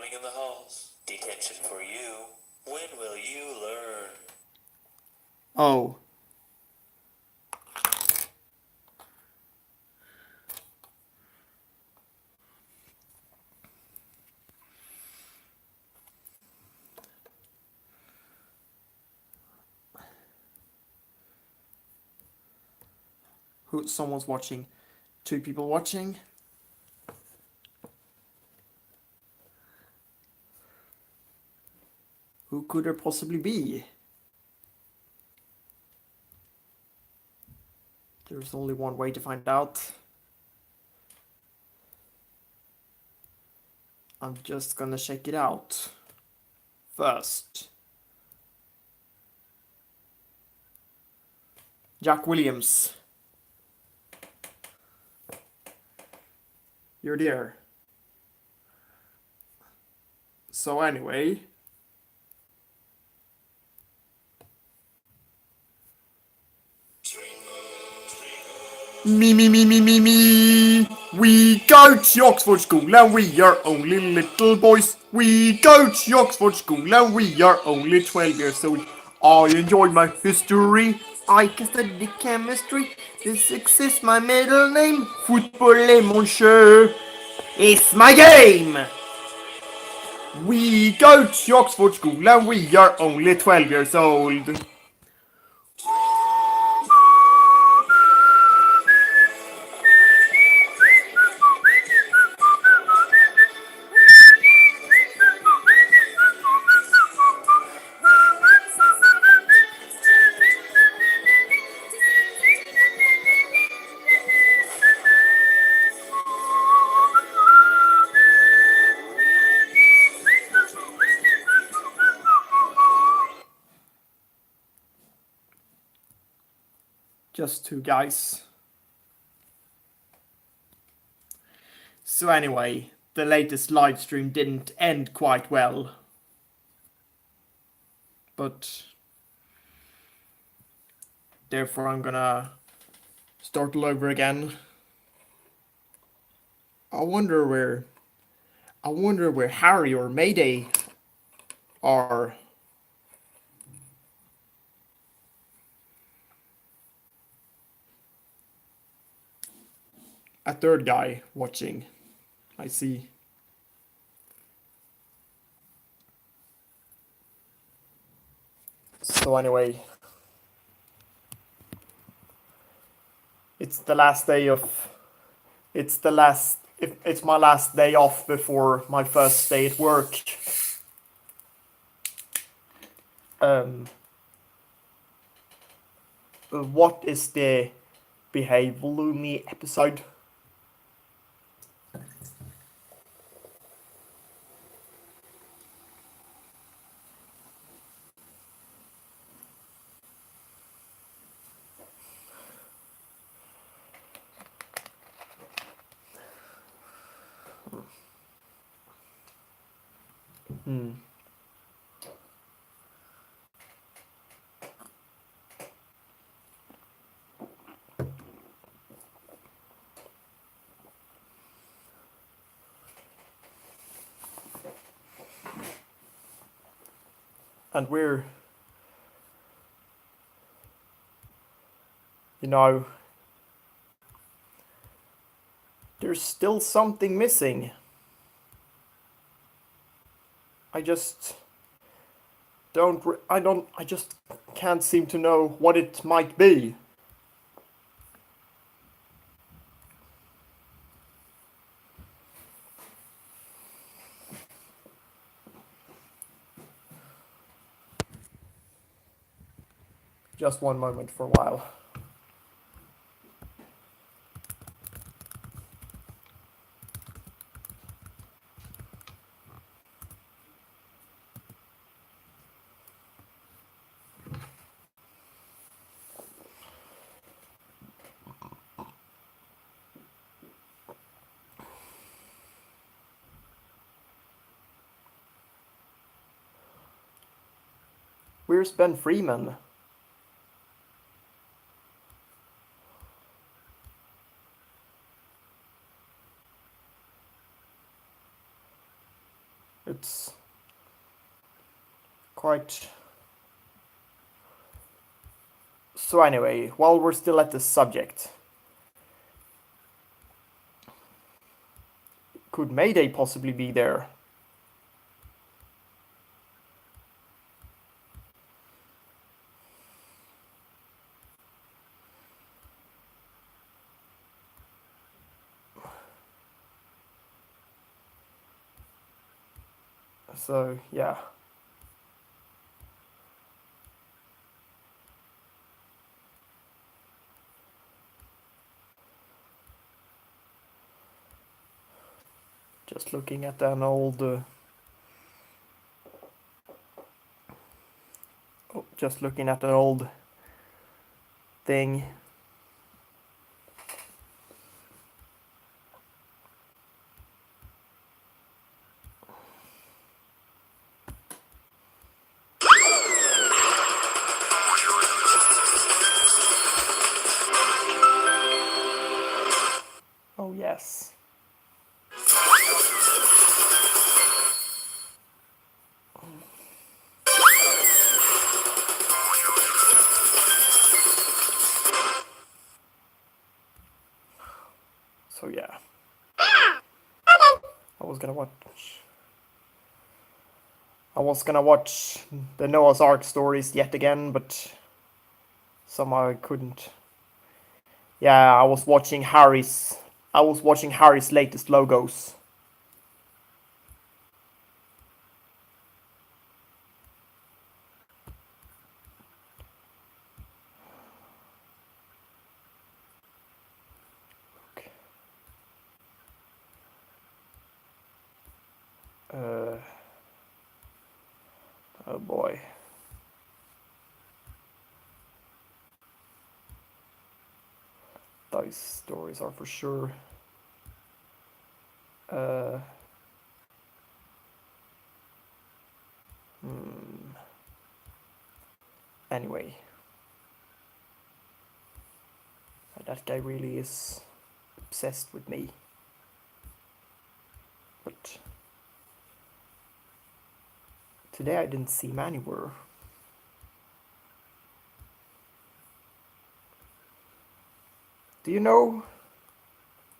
running in the halls. Detention for you. When will you learn? Oh. Someone's watching. 2 people watching. Who could there possibly be? There's only one way to find out. I'm just gonna check it out first. Jack Williams. You're there. So anyway. Me. We go to Oxford School and we are only little boys. We go to Oxford School and we are only 12 years old. I enjoy my history. I can study chemistry. Physics is my middle name. Football est mon jeu. It's my game. We go to Oxford School and we are only 12 years old. Just 2 guys. So anyway, the latest live stream didn't end quite well. But therefore I'm gonna start all over again. I wonder where Harry or Mayday are. A third guy watching, I see. So anyway, it's my last day off before my first day at work. What is the Behave Loomy episode? And we're, there's still something missing. I just can't seem to know what it might be. Just one moment for a while. Where's Ben Freeman? It's quite... So anyway, while we're still at the subject, could Mayday possibly be there? So, yeah. Just looking at an old... just looking at an old thing. Oh yes. So yeah. I was gonna watch the Noah's Ark stories yet again, but somehow I couldn't. Yeah, I was watching Harry's latest logos. Oh boy. Those stories are for sure. Anyway. That guy really is obsessed with me. But today I didn't see him anywhere. Do you know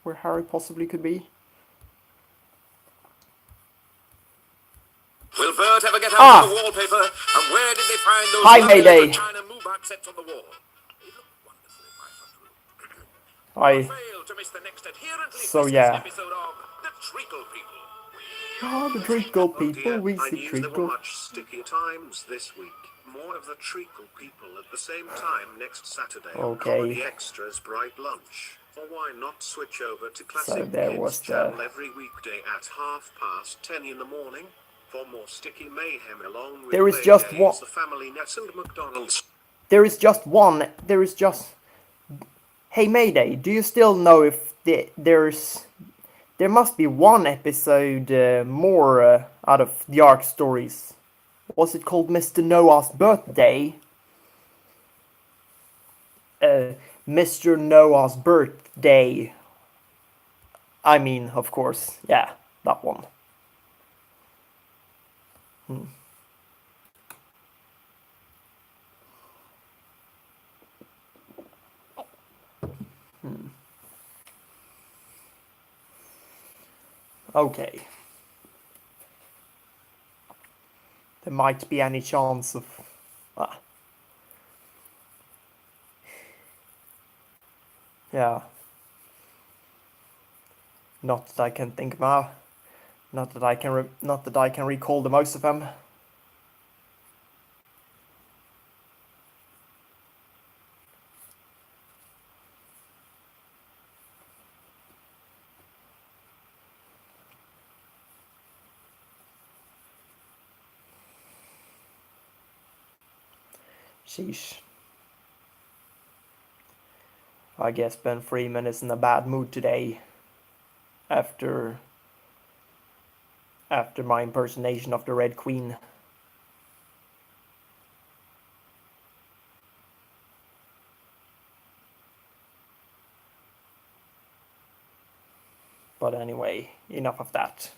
where Harry possibly could be? Will Bert ever get out of the wallpaper? And where did they find those Hi, Mayday. China Mubak sets on the wall? They look wonderful in my front room. Hi. Fail to miss the next adherently So yeah. episode of The Treacle People. Oh, the treacle people, we I see knew there were treacle. much stickier times this week. More of the treacle people at the same time next Saturday on Okay. Comedy Extra's Bright Lunch. Or why not switch over to Classic there Kids was the- channel every weekday at 10:30 in the morning for more sticky mayhem along with There is Play just Days, one- the Family Nets and McDonald's. There is just... Hey Mayday, do you still know if there must be one episode more out of the Ark stories? Was it called Mr. Noah's Birthday? Mr. Noah's Birthday. I mean, of course, yeah, that one. Okay. There might be any chance of... yeah. Not that I can think of. Not that I can recall the most of them. Sheesh. I guess Ben Freeman is in a bad mood today. After my impersonation of the Red Queen. But anyway, enough of that.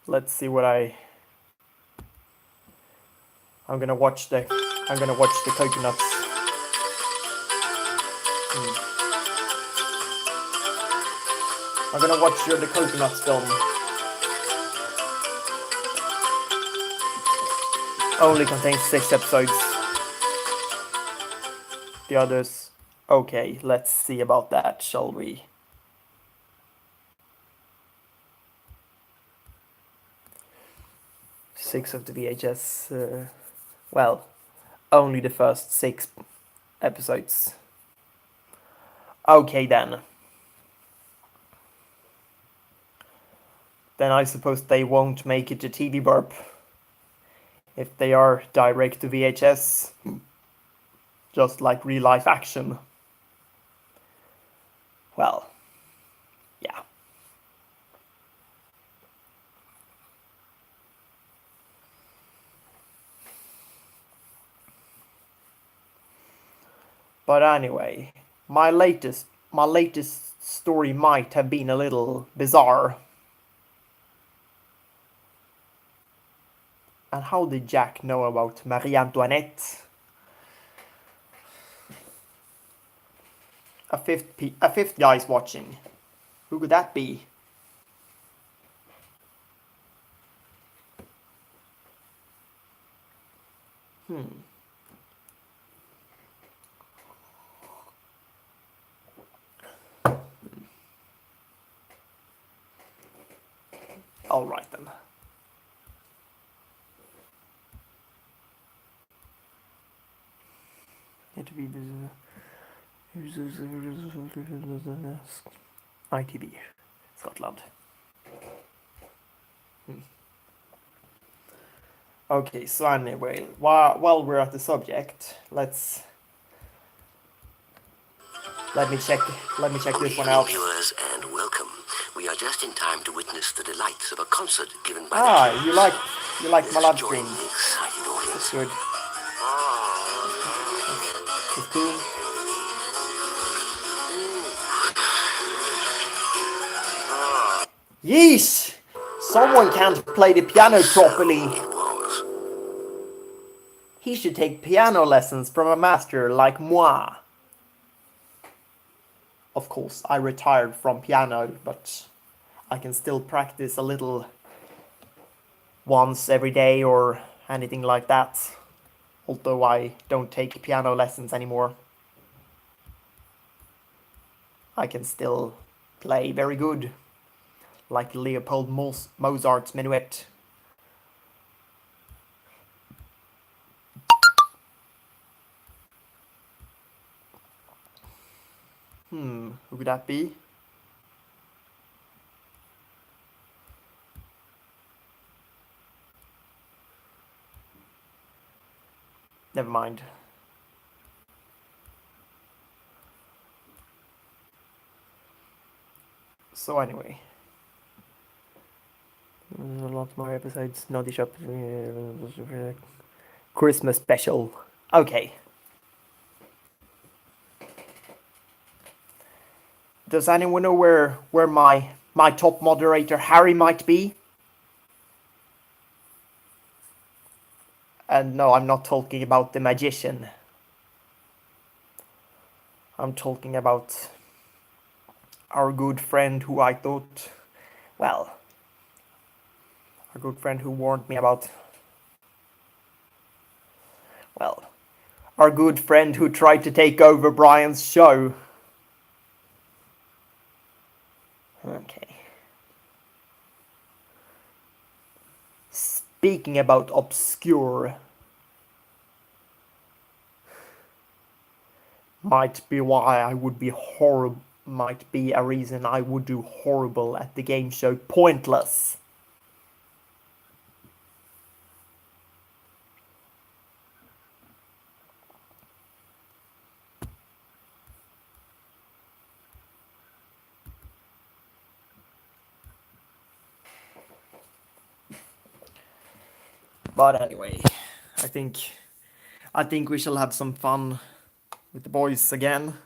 Let's see what I'm gonna watch the coconuts. I'm gonna watch the coconuts film. Only contains 6 episodes. The others... Okay, let's see about that, shall we? Six of the VHS... well, only the first 6 episodes. Okay then. Then I suppose they won't make it to TV Burp. If they are direct to VHS. Just like real life action. Well, yeah. But anyway, my latest story might have been a little bizarre. And how did Jack know about Marie Antoinette? A fifth guy's watching. Who could that be? Alright then. ITV, Scotland. Okay, so anyway, while we're at the subject, let me check this one out. Viewers, and welcome. We are just in time to witness the delights of a concert given by You like my live join stream. the excited audience. That's good. That's cool. Yeesh! Someone can't play the piano properly. It was. He should take piano lessons from a master like moi. Of course, I retired from piano, but I can still practice a little once every day or anything like that. Although I don't take piano lessons anymore. I can still play very good. Like Leopold Mozart's Minuet. Who could that be? Never mind. So anyway. There's a lot more episodes. Naughty Shop. Christmas special. Okay. Does anyone know where my top moderator Harry might be? And no, I'm not talking about the magician. I'm talking about our good friend who I thought, well, our good friend who warned me about, well, our good friend who tried to take over Brian's show. Okay. Speaking about obscure, might be why I would be horrible, might be a reason I would do horrible at the game show Pointless. But anyway, I think we shall have some fun with the boys again.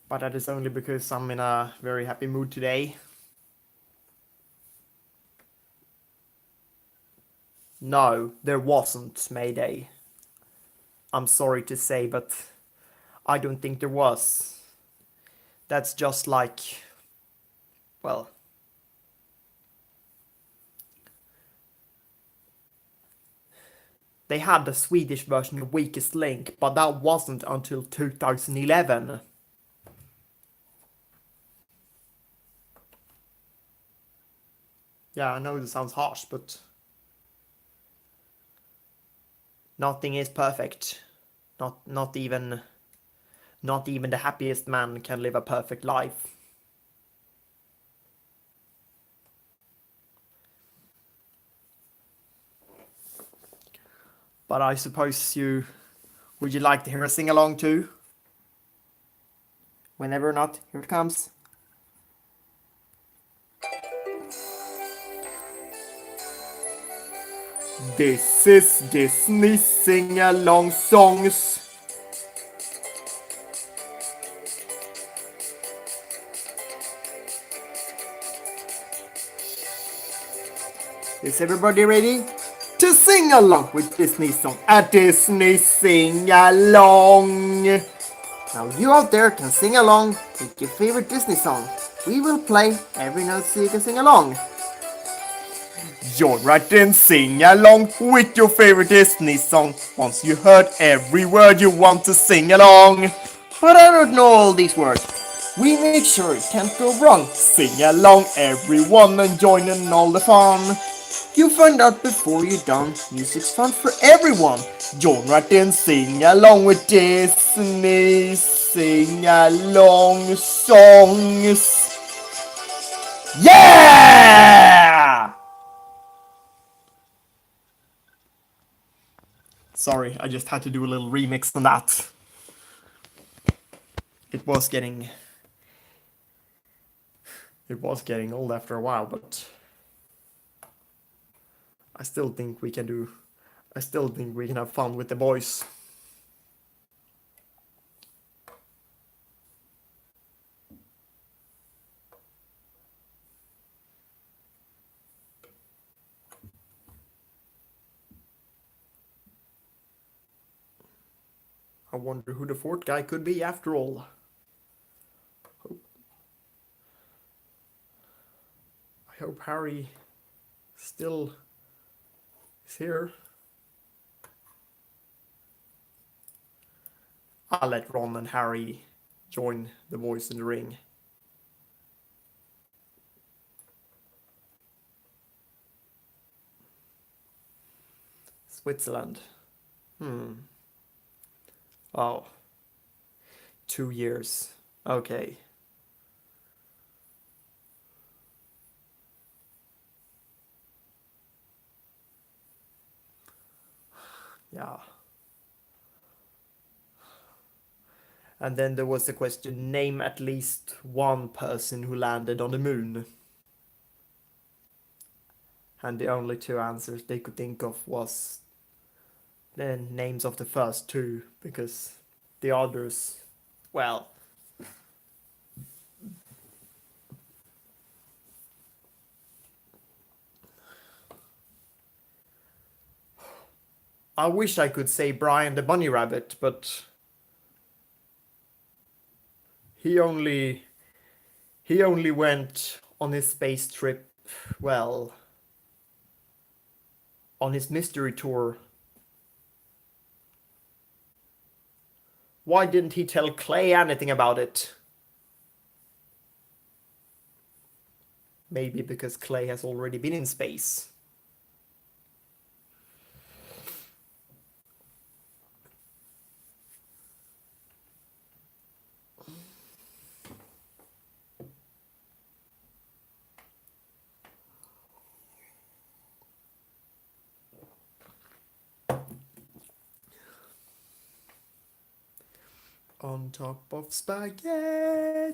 But that is only because I'm in a very happy mood today. No, there wasn't Mayday. I'm sorry to say, but I don't think there was. That's just like, well, they had the Swedish version of Weakest Link, but that wasn't until 2011. Yeah, I know this sounds harsh, but nothing is perfect. Not even the happiest man can live a perfect life. But I suppose would you like to hear a sing along too? Whenever or not, here it comes. This is Disney sing-along songs. Is everybody ready to sing along with Disney song? A Disney sing-along. Now you out there can sing along with your favorite Disney song. We will play every note so you can sing along. Join right and sing along with your favorite Disney song. Once you heard every word you want to sing along. But I don't know all these words. We make sure it can't go wrong. Sing along everyone and join in all the fun. You find out before you're done. Music's fun for everyone. Join right and sing along with Disney sing along songs. Yeah! Sorry, I just had to do a little remix on that. It was getting old after a while, but I still think we can have fun with the boys. I wonder who the fourth guy could be after all. I hope Harry still is here. I'll let Ron and Harry join the boys in the ring. Switzerland. Oh. 2 years. Okay. Yeah. And then there was the question, name at least one person who landed on the moon. And the only two answers they could think of was the names of the first two, because the others, well, I wish I could say Brian the Bunny Rabbit, but he only went on his space trip, well, on his mystery tour. Why didn't he tell Clay anything about it? Maybe because Clay has already been in space. On top of spaghetti,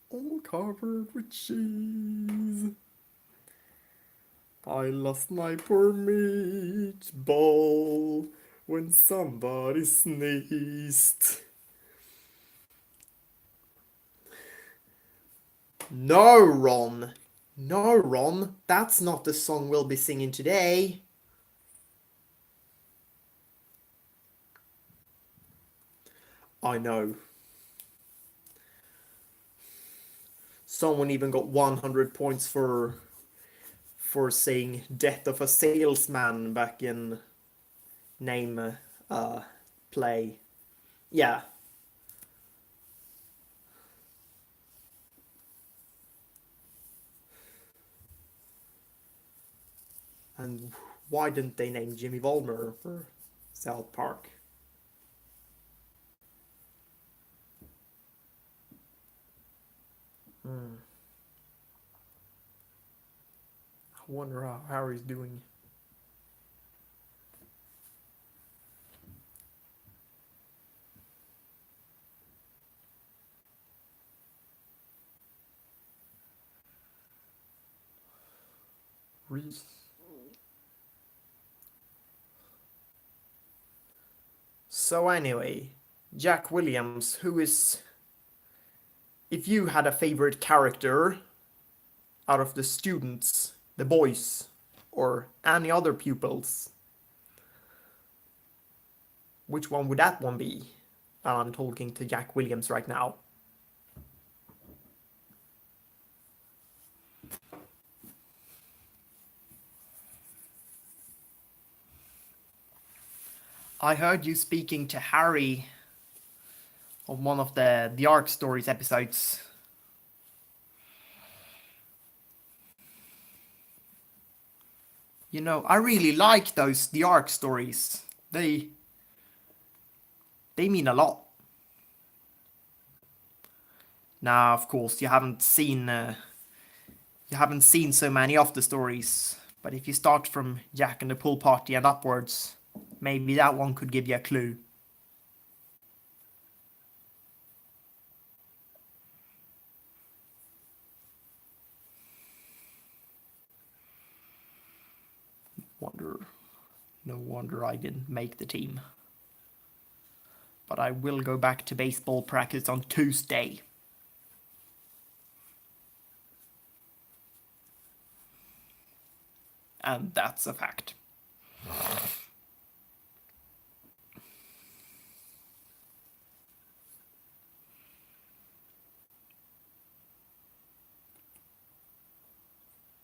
all covered with cheese. I lost my poor meatball when somebody sneezed. No, Ron. No, Ron. That's not the song we'll be singing today. I know. Someone even got 100 points for saying Death of a Salesman back in Name Play. Yeah. And why didn't they name Jimmy Vollmer for South Park? I wonder how Harry's doing. Reese. So anyway, Jack Williams, who is... If you had a favorite character out of the students, the boys, or any other pupils, which one would that one be? I'm talking to Jack Williams right now. I heard you speaking to Harry on one of the Ark Stories episodes. You know, I really like the Ark Stories. They mean a lot. Now, of course, you haven't seen so many of the stories, but if you start from Jack and the Pool Party and upwards, maybe that one could give you a clue. No wonder I didn't make the team. But I will go back to baseball practice on Tuesday. And that's a fact.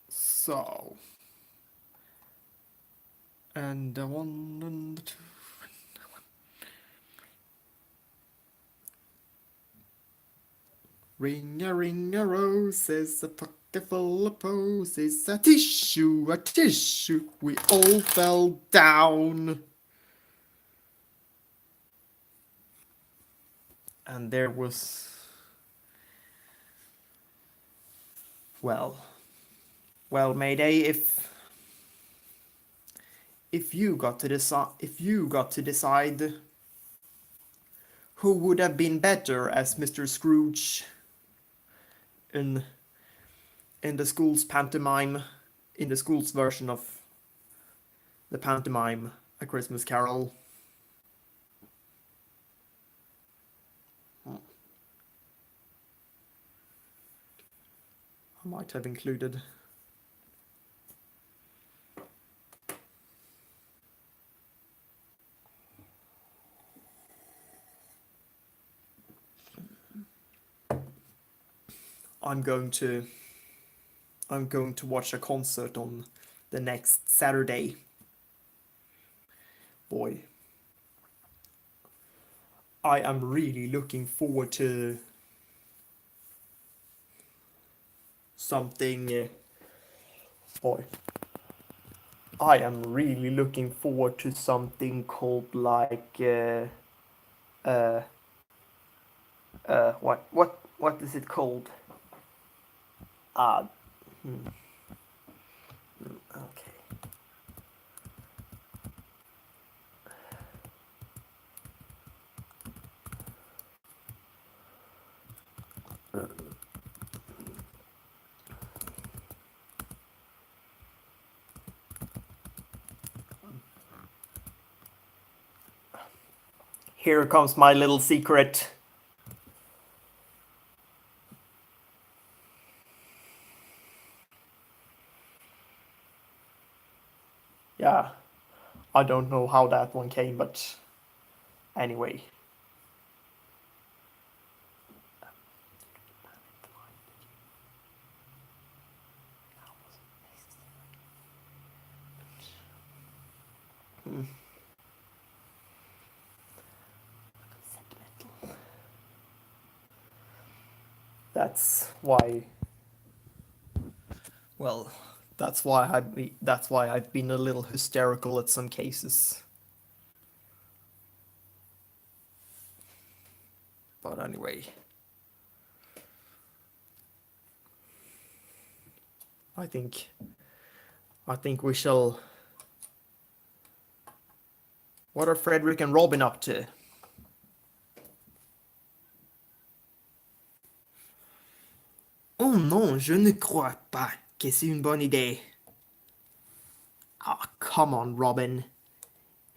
So... And the 1 and the 2. Ring a roses, a pocket full of posies, a tissue, we all fell down. And there was... Well, Mayday, if you got to decide who would have been better as Mr. Scrooge in the school's pantomime, in the school's version of the pantomime A Christmas Carol. I might have included I'm going to watch a concert on the next Saturday. Boy, I am really looking forward to something. Boy, I am really looking forward to something called like what is it called? Okay. Here comes my little secret. Yeah, I don't know how that one came, but anyway. That's why. Well, that's why I've been a little hysterical at some cases. But anyway, I think we shall. What are Frederick and Robin up to? Oh non, je ne crois pas que c'est une bonne idée. Ah, come on, Robin.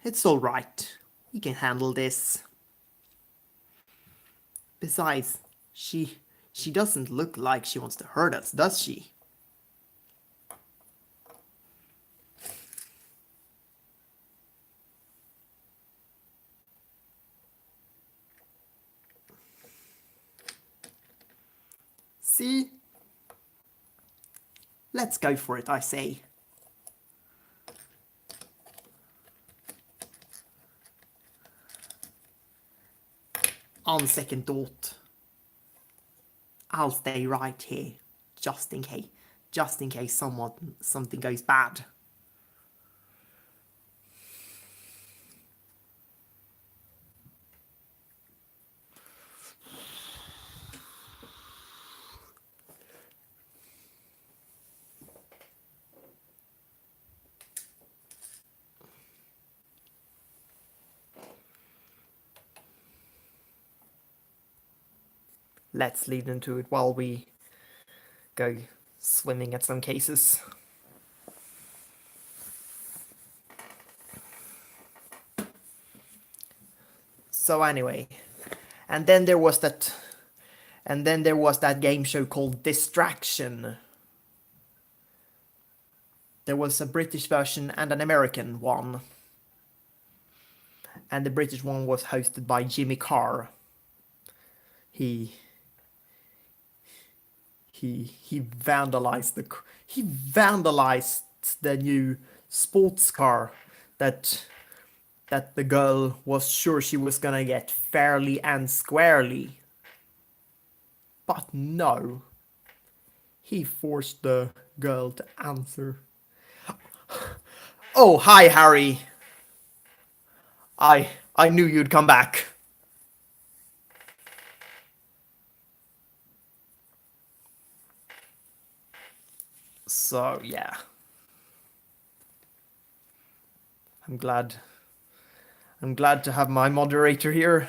It's all right. We can handle this. Besides, she doesn't look like she wants to hurt us, does she? See? Let's go for it, I say. On second thought, I'll stay right here, just in case something goes bad. Let's lead into it while we go swimming at some cases. So anyway, and then there was that game show called Distraction. There was a British version and an American one. And the British one was hosted by Jimmy Carr. He vandalized the new sports car that the girl was sure she was gonna get fairly and squarely. But no. He forced the girl to answer. Oh, hi, Harry. I knew you'd come back. So, yeah. I'm glad to have my moderator here.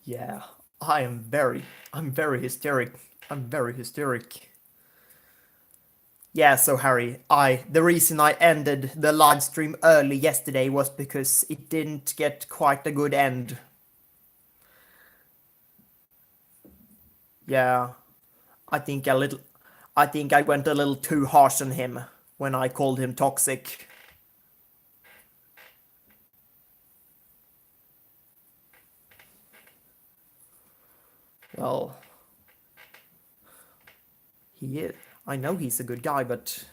Yeah, I'm very hysteric. I'm very hysteric. Yeah, so Harry, the reason I ended the live stream early yesterday was because it didn't get quite a good end. Yeah, I think I went a little too harsh on him when I called him toxic. Well, he is. I know he's a good guy, but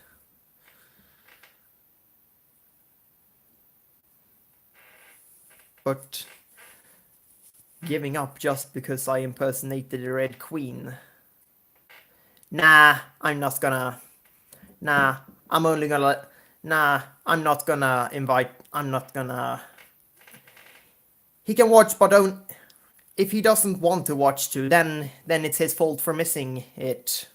giving up just because I impersonated the Red Queen. Nah, I'm not gonna. Nah, I'm only gonna. Nah, I'm not gonna invite. I'm not gonna. He can watch, but don't. If he doesn't want to watch too, then it's his fault for missing it.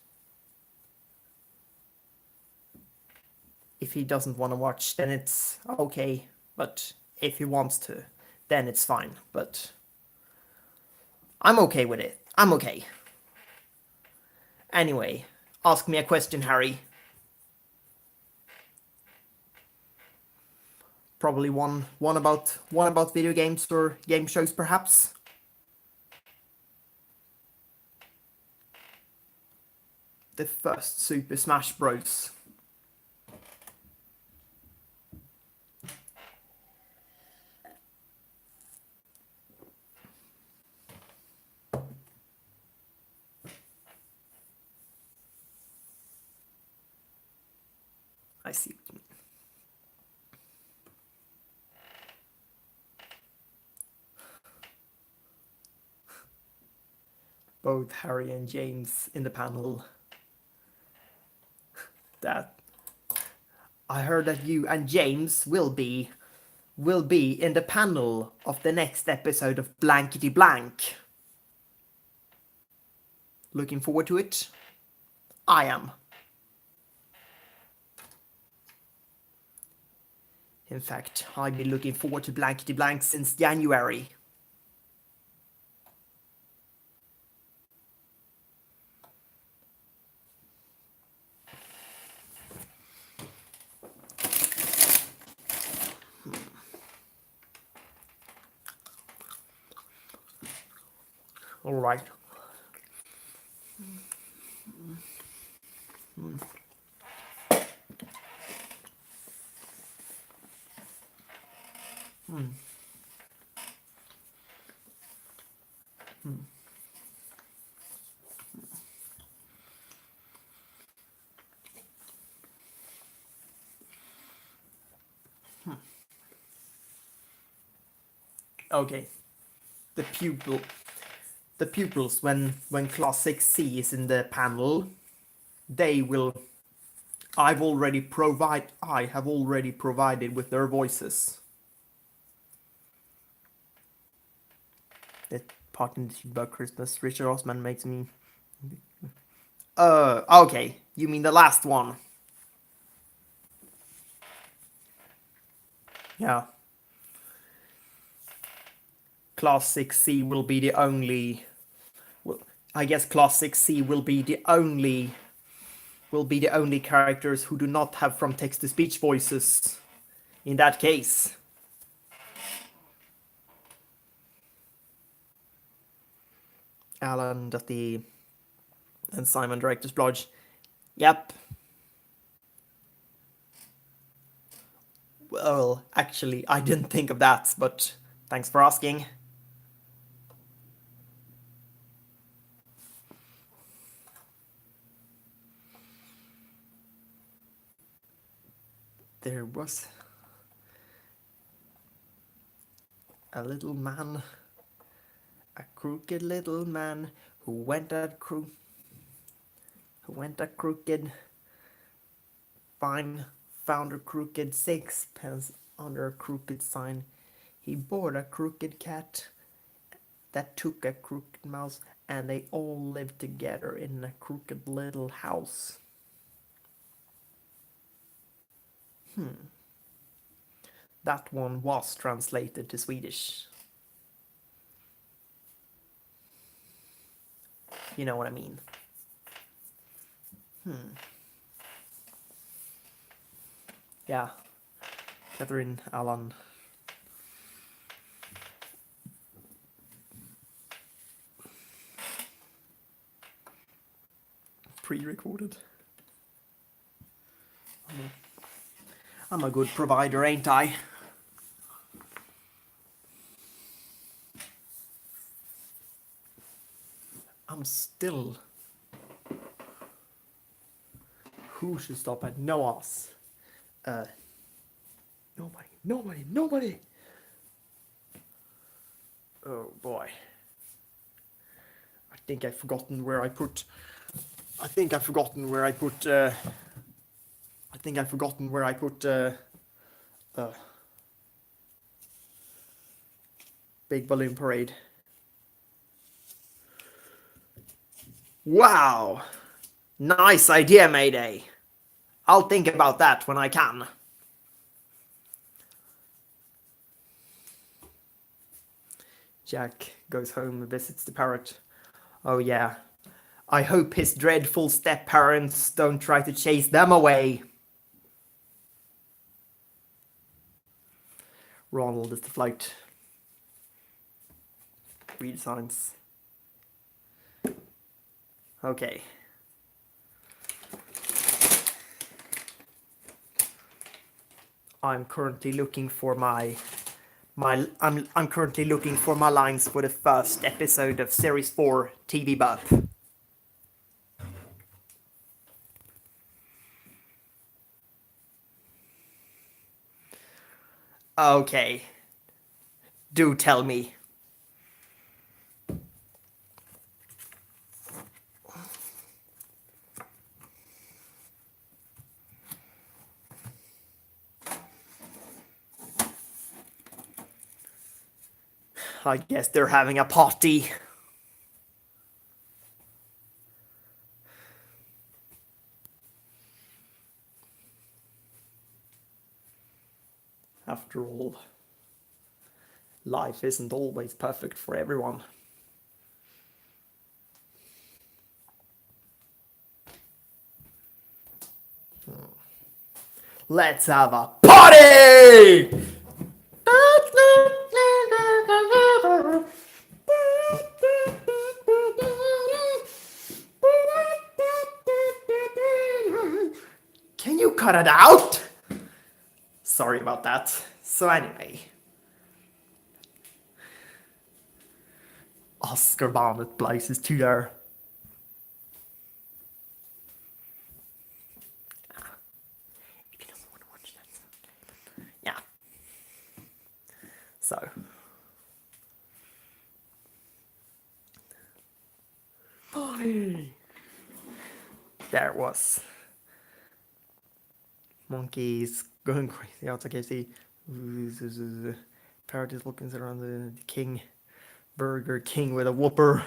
If he doesn't want to watch, then it's okay. But if he wants to, then it's fine. But I'm okay with it. I'm okay. Anyway, ask me a question, Harry. Probably one about video games or game shows, perhaps. The first Super Smash Bros. I see what you mean. Both Harry and James in the panel. That I heard that you and James will be in the panel of the next episode of Blankety Blank. Looking forward to it? I am. In fact, I've been looking forward to Blankety Blank since January. All right. Okay. The pupils when class 6C is in the panel, they will I have already provided with their voices. That part in about Christmas, Richard Osman makes me okay, you mean the last one. Yeah. Class 6C will be the only... Well, I guess Class 6C will be the only characters who do not have from text-to-speech voices in that case. Alan, Dusty, and Simon, Director's Blodge. Yep. Well, actually, I didn't think of that, but thanks for asking. There was a little man, a crooked little man who went at crooked, found a crooked sixpence under a crooked sign. He bought a crooked cat that took a crooked mouse, and they all lived together in a crooked little house. That one was translated to Swedish. You know what I mean? Yeah. Catherine, Alan. Pre-recorded. I'm a good provider, ain't I? I'm still... Who should stop at Noah's? Nobody! Oh boy. I think I've forgotten where I put... Big Balloon Parade. Wow! Nice idea, Mayday. I'll think about that when I can. Jack goes home and visits the parrot. Oh yeah. I hope his dreadful step-parents don't try to chase them away. Ronald is the flight redesigns. Okay. I'm currently looking for I'm currently looking for my lines for the first episode of Series 4 TV Bup. Okay. Do tell me. I guess they're having a party. After all, life isn't always perfect for everyone. Let's have a party! Can you cut it out? Sorry about that. So anyway. Oscar Barnett Blaze's to there. If you don't want to watch that. Yeah. So. There was monkeys going crazy outside KFC. Parrots looking around the King Burger King with a whooper.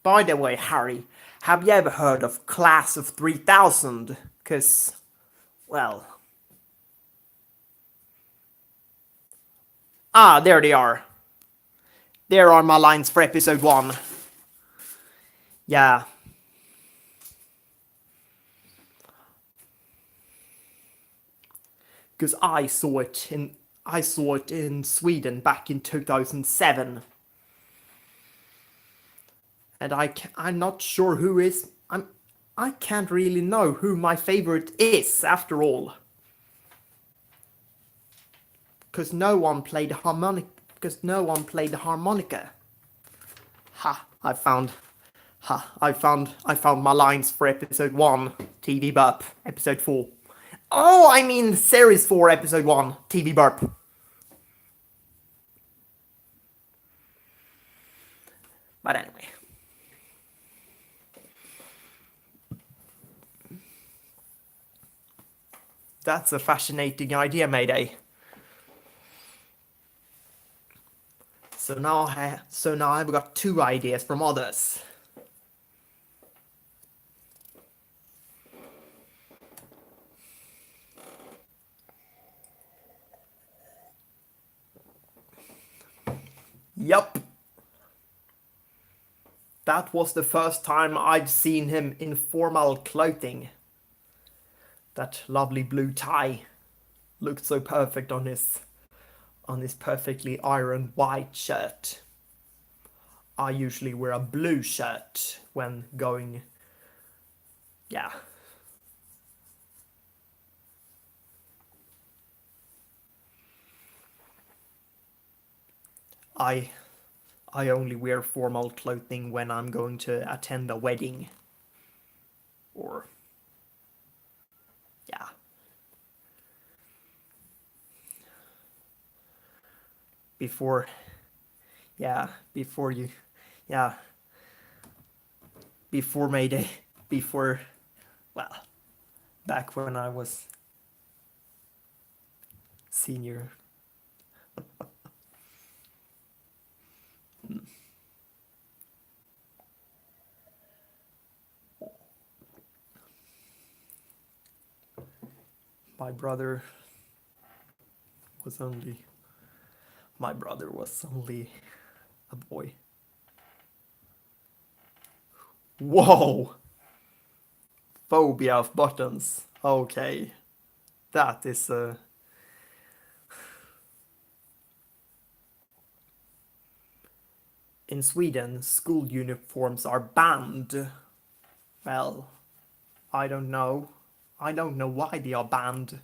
By the way, Harry, have you ever heard of Class of 3000? 'Cause, well... Ah, there they are. There are my lines for episode 1. Yeah. Because I saw it in Sweden back in 2007. And I'm not sure who is... I can't really know who my favorite is, after all. Because no one played the harmonica. I found my lines for episode 1, TV Burp, episode 4. Oh, I mean series 4, episode 1, TV Burp. But anyway. That's a fascinating idea, Mayday. So now I've got 2 ideas from others. Yup. That was the first time I'd seen him in formal clothing. That lovely blue tie looked so perfect on his perfectly ironed white shirt. I usually wear a blue shirt when going... Yeah. I only wear formal clothing when I'm going to attend a wedding. Or... Yeah. Before Mayday, well, back when I was senior. My brother was only a boy. Whoa! Phobia of buttons. Okay. That is in Sweden, school uniforms are banned. Well, I don't know. I don't know why they are banned.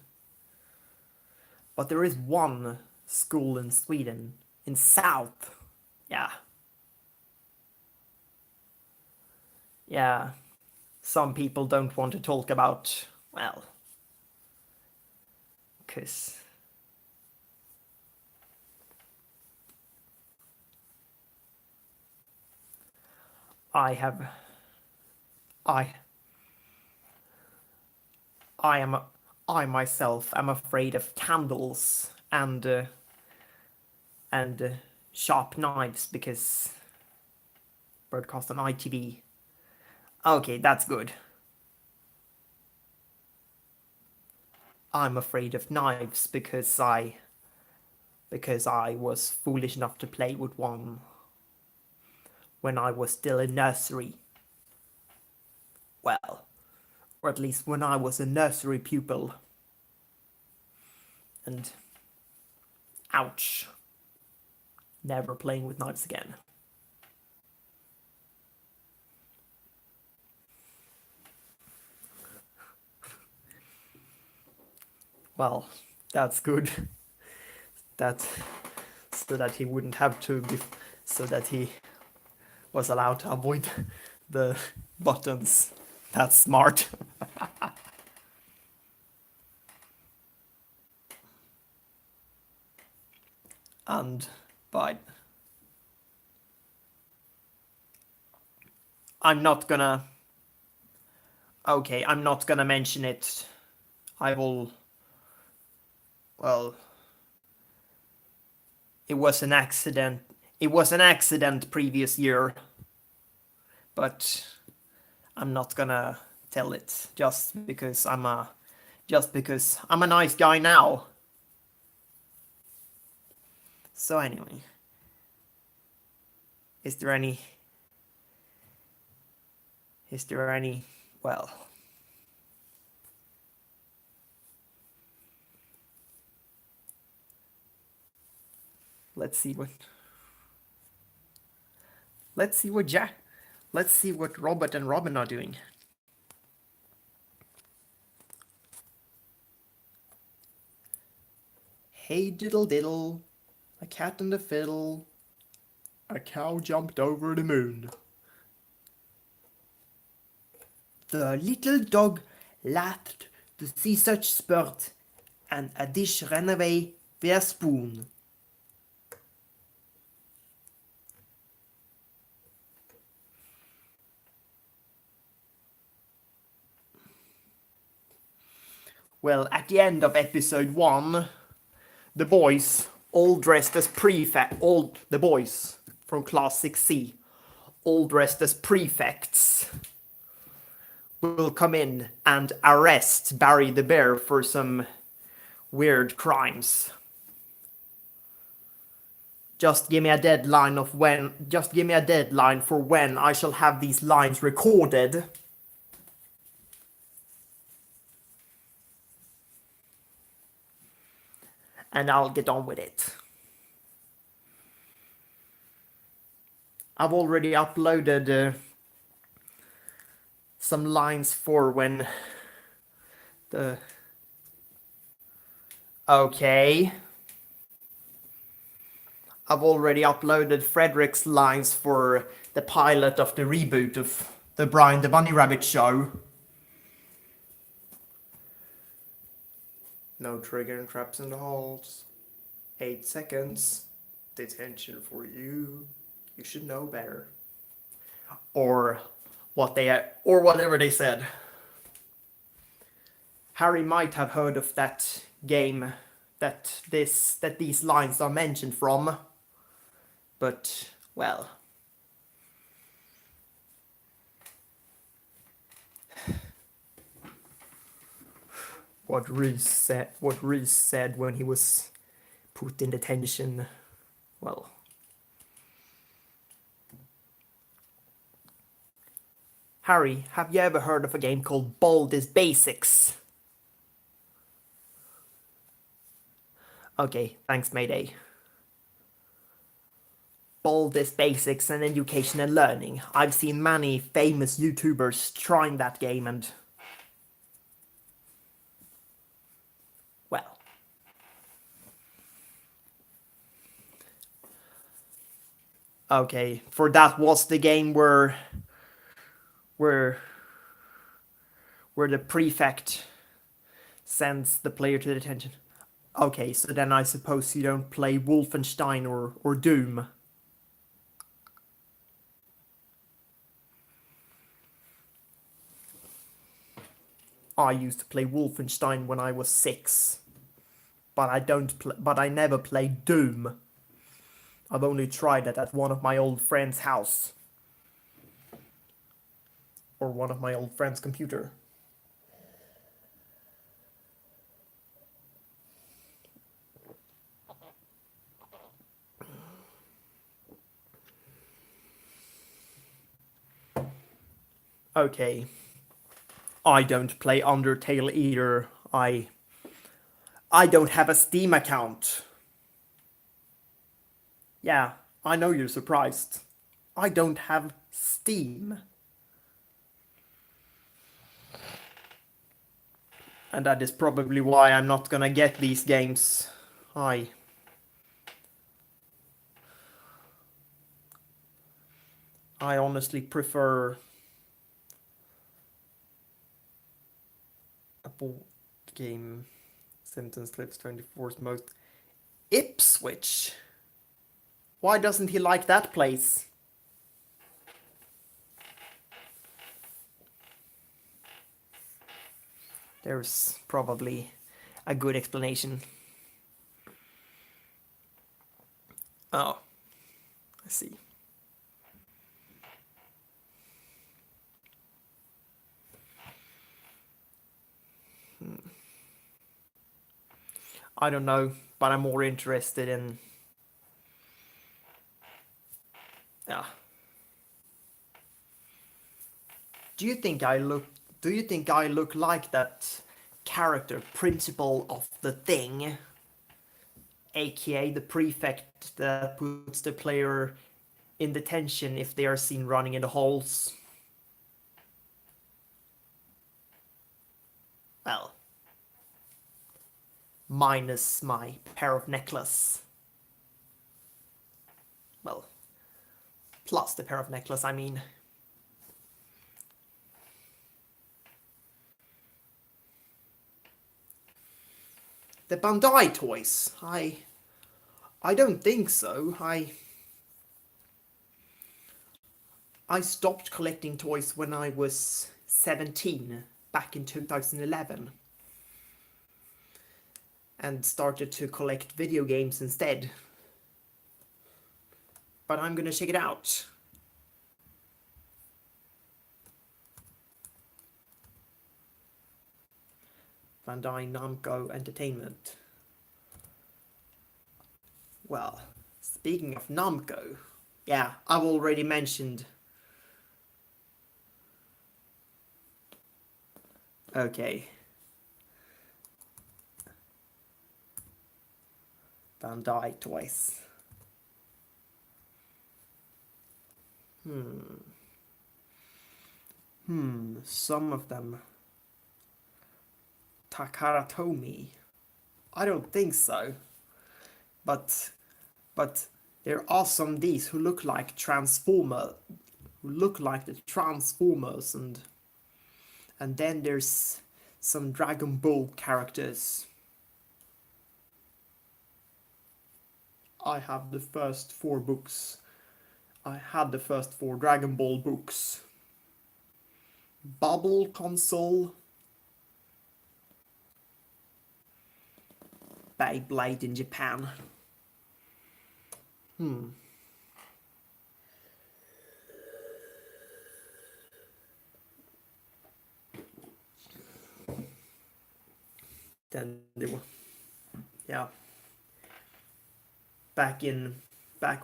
But there is one school in Sweden, in South. Yeah. Yeah. Some people don't want to talk about, well, because I have I I am I myself am afraid of candles and sharp knives because broadcast on ITV. Okay, that's good. I'm afraid of knives because I was foolish enough to play with one when I was still in nursery. Well, or at least when I was a nursery pupil. And ouch. Never playing with knives again. Well, that's good. That so that he wouldn't have to be, so that he was allowed to avoid the buttons. That's smart. And but I'm not gonna. Okay, I'm not gonna mention it. I will. Well, it was an accident. It was an accident previous year, but I'm not gonna tell it just because I'm a nice guy now. So anyway, is there any? Well, let's see what. Let's see what Robert and Robin are doing. Hey diddle diddle, a cat and a fiddle, a cow jumped over the moon. The little dog laughed to see such sport, and a dish ran away with a spoon. Well, at the end of episode 1, the boys, all dressed as the boys from class 6C, all dressed as prefects, will come in and arrest Barry the Bear for some weird crimes. Just give me a deadline for when I shall have these lines recorded. And I'll get on with it. I've already uploaded some lines for when the... Okay. I've already uploaded Frederick's lines for the pilot of the reboot of the Brian the Bunny Rabbit show. No trigger and traps in the halls. 8 seconds. Detention for you. You should know better. Or whatever they said. Harry might have heard of that game that these lines are mentioned from. But, well. What Reese said when he was put in detention, well. Harry, have you ever heard of a game called Baldi's Basics? Okay, thanks, Mayday. Baldest Basics and Education and Learning. I've seen many famous YouTubers trying that game and... well... okay, for that was the game where the prefect sends the player to detention. Okay, so then I suppose you don't play Wolfenstein or Doom. I used to play Wolfenstein when I was 6, but I never played Doom. I've only tried it at one of my old friend's house. Or one of my old friend's computer. Okay. I don't play Undertale either. I don't have a Steam account. Yeah, I know you're surprised. I don't have Steam. And that is probably why I'm not gonna get these games. I honestly prefer a board game. Sentence Lives 24's most. Ipswich? Why doesn't he like that place? There's probably a good explanation. Oh, I see. I don't know, but I'm more interested in... yeah. Do you think I look like that character principal of the Thing? AKA the prefect that puts the player in detention if they are seen running in the halls. Well, minus my pair of necklace. Well, plus the pair of necklace, I mean. The Bandai toys, I don't think so. I stopped collecting toys when I was 17, back in 2011. And started to collect video games instead. But I'm gonna check it out. Bandai Namco Entertainment. Well, speaking of Namco, yeah, I've already mentioned. Okay. Bandai toys. Some of them. Takara Tomy. I don't think so. But there are some these who look like the Transformers, and then there's some Dragon Ball characters. I have the first 4 books. I had the first 4 Dragon Ball books. Bubble console. Beyblade in Japan. Then they were, yeah. Back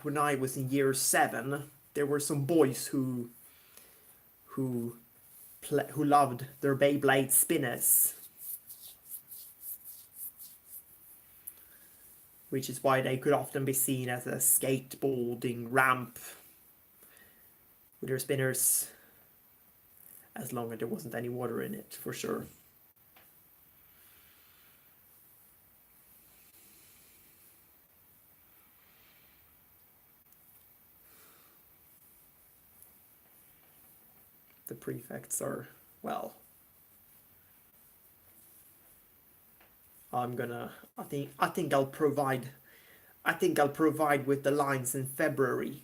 when I was in year 7, there were some boys who loved their Beyblade spinners. which is why they could often be seen as a skateboarding ramp with their spinners, as long as there wasn't any water in it, for sure. The prefects are, well, I think I'll provide with the lines in February.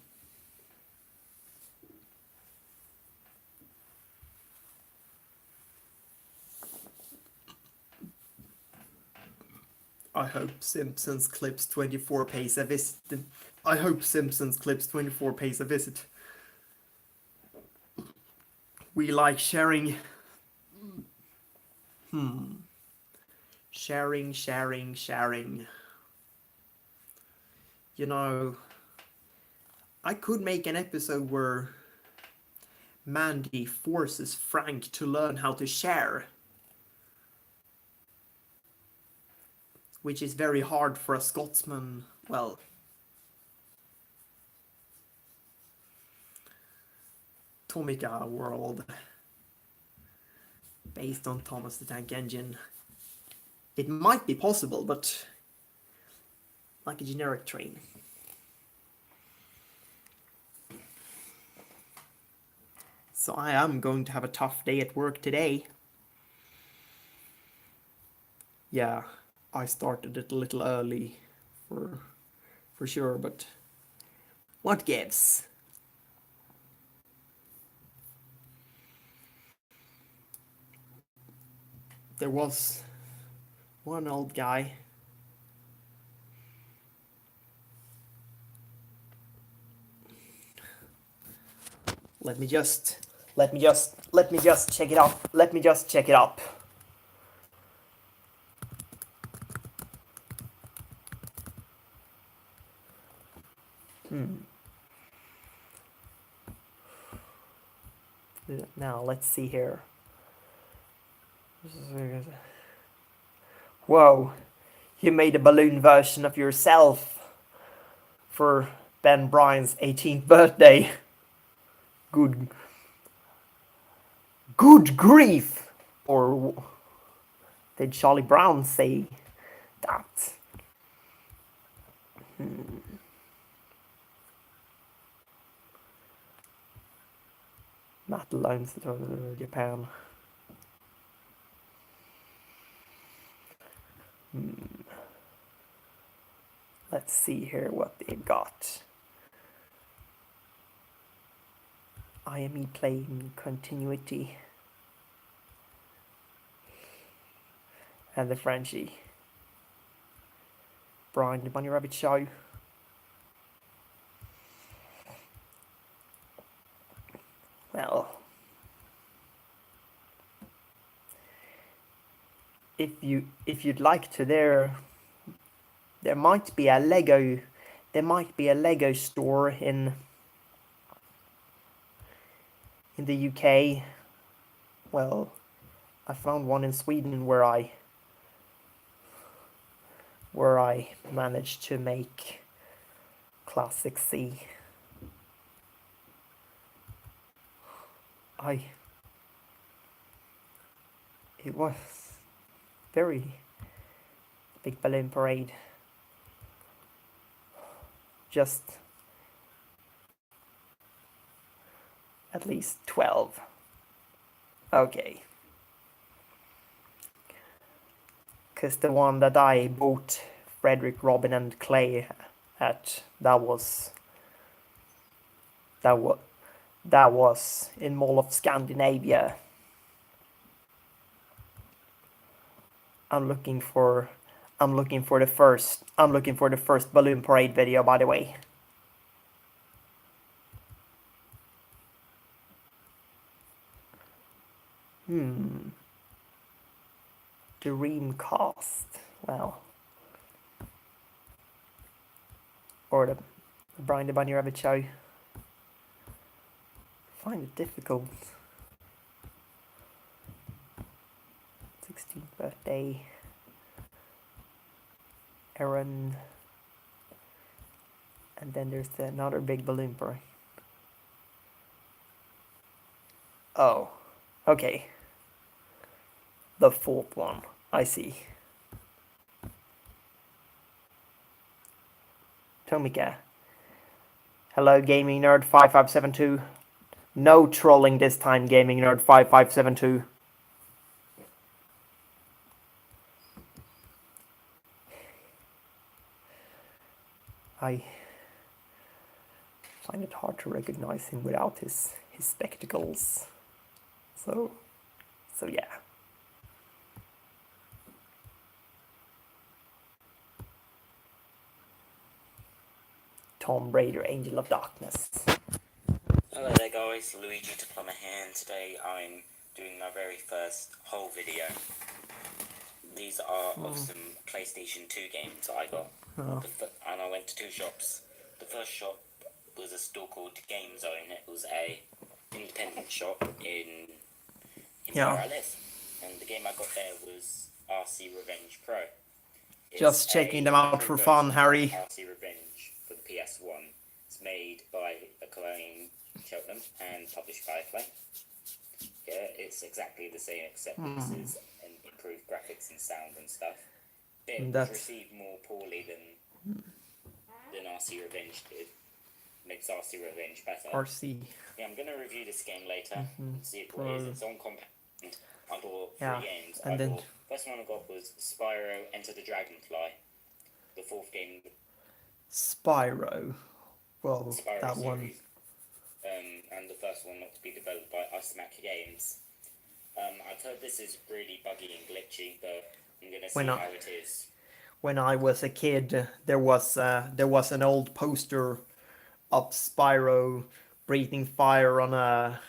I hope Simpsons Clips 24 pays a visit. I hope Simpsons Clips 24 pays a visit. We like sharing. Sharing. You know, I could make an episode where Mandy forces Frank to learn how to share, which is very hard for a Scotsman. Well, Tomica world based on Thomas the Tank Engine. It might be possible, but like a generic train. So I am going to have a tough day at work today. Yeah, I started it a little early for sure, but what gives? There was one old guy. Let me just check it up. Let me just check it up. Now let's see here. Whoa, you made a balloon version of yourself for Ben Bryan's 18th birthday. Good grief! Or did Charlie Brown say that? Matt Loans to Japan. Let's see here what they got. IME playing continuity. And the Frenchie. Brian the Bunny Rabbit Show. Well, if you'd like to, there might be a Lego store in the UK. Well, I found one in Sweden where I managed to make Classic C. It was very big balloon parade. Just at least 12. Okay. Because the one that I bought Frederick, Robin and Clay at, that was in Mall of Scandinavia. I'm looking for the first balloon parade video, by the way. Dreamcast. Well, or the Brian the Bunny Rabbit Show. I find it difficult. 16th birthday. Aaron And then there's another big balloon parade. Oh, okay. The fourth one, I see. Tomika. Hello, Gaming Nerd 5572. No trolling this time, Gaming Nerd 5572. I find it hard to recognize him without his spectacles. So yeah. Tomb Raider, Angel of Darkness. Hello there guys, Luigi to Plumber here, and today I'm doing my very first whole video. These are of some PlayStation 2 games I got, and I went to two shops. The first shop was a store called Game Zone. It was a independent shop in where I live, and the game I got there was RC Revenge Pro. Just checking them out for fun, Harry. RC Revenge for the PS1. It's made by Acclaim Cheltenham and published by Acclaim. Yeah, it's exactly the same except this is an improved graphics and sound and stuff. It was received more poorly than RC Revenge did. Makes RC Revenge better. RC. Yeah, I'm gonna review this game later and see what it is. It's on compact. I bought three games. First one I got was Spyro Enter the Dragonfly. The fourth game. Spyro. Well, Spyro that series. one. And the first one not to be developed by Isomac Games. I've heard this is really buggy and glitchy, but I'm gonna see how it is. When I was a kid, there was an old poster of Spyro breathing fire on a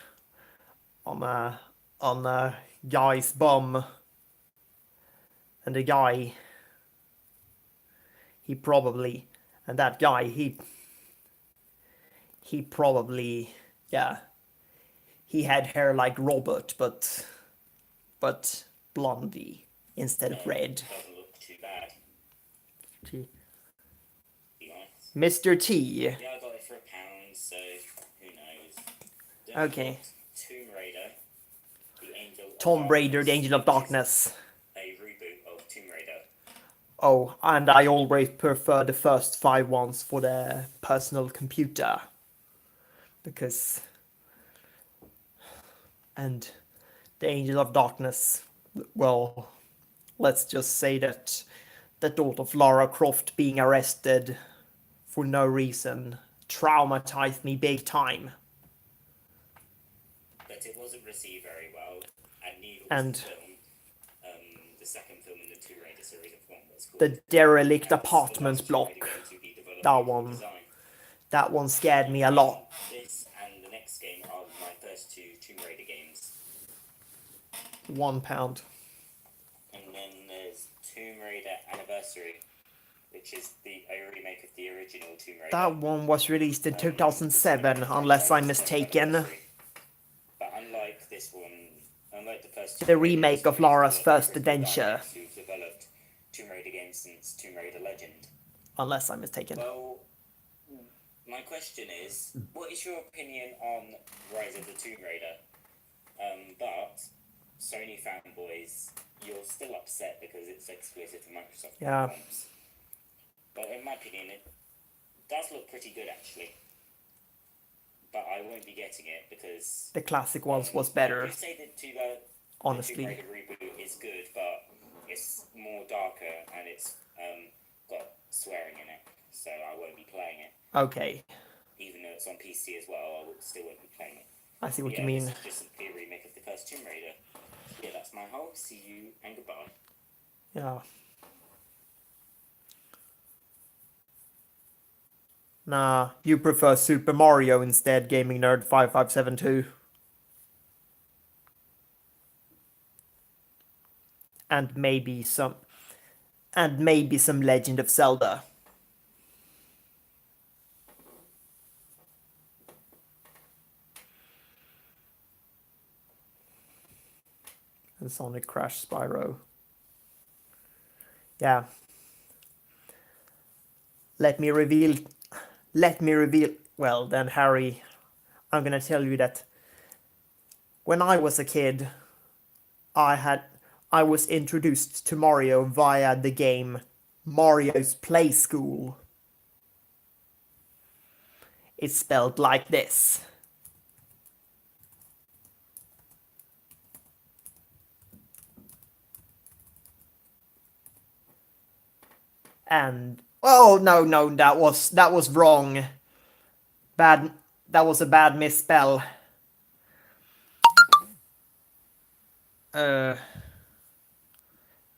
guy's bum, and the guy he probably he had hair like Robert, but blondie instead of red. Doesn't look too bad. Nice. Mr. T. Yeah, I got it for £1, so who knows? Then Okay. Tomb Raider, Tomb Raider, the Angel of Darkness. A reboot of Tomb Raider. Oh, and I always prefer the first 5 ones for the personal computer. Because... And the Angel of Darkness, well, let's just say that the thought of Lara Croft being arrested for no reason traumatized me big time. But it wasn't received very well, and neither was the film. The second film in the Tomb Raider series of one was called The Derelict Apartment Block. That one scared me a lot. This and the next game are my first two Tomb Raider games. £1. And then there's Tomb Raider Anniversary, which is a remake of the original Tomb Raider. That one was released in 2007, unless I'm mistaken. But unlike this one, unlike the first The remake of Lara's first adventure. Who've developed Tomb Raider games since Tomb Raider Legend. Unless I'm mistaken. Well, my question is, what is your opinion on Rise of the Tomb Raider? But Sony fanboys, you're still upset because it's exclusive to Microsoft platforms. But in my opinion, it does look pretty good actually. But I won't be getting it because the classic ones was better. You say that honestly. The Tomb Raider reboot is good, but it's more darker and it's got swearing in it, so I won't be playing it. Okay. Even though it's on PC as well, I still won't be playing it. I see what you mean. It's just simply a remake of the first Tomb Raider. Yeah, that's my whole. See you and goodbye. Yeah. Nah, you prefer Super Mario instead, Gaming Nerd 5572. And maybe some Legend of Zelda. And Sonic Crash Spyro. Yeah. Let me reveal let me reveal. Well, then, Harry, I'm gonna tell you that when I was a kid, I was introduced to Mario via the game Mario's Play School. It's spelled like this. And oh no, that was wrong. That was a bad misspell. That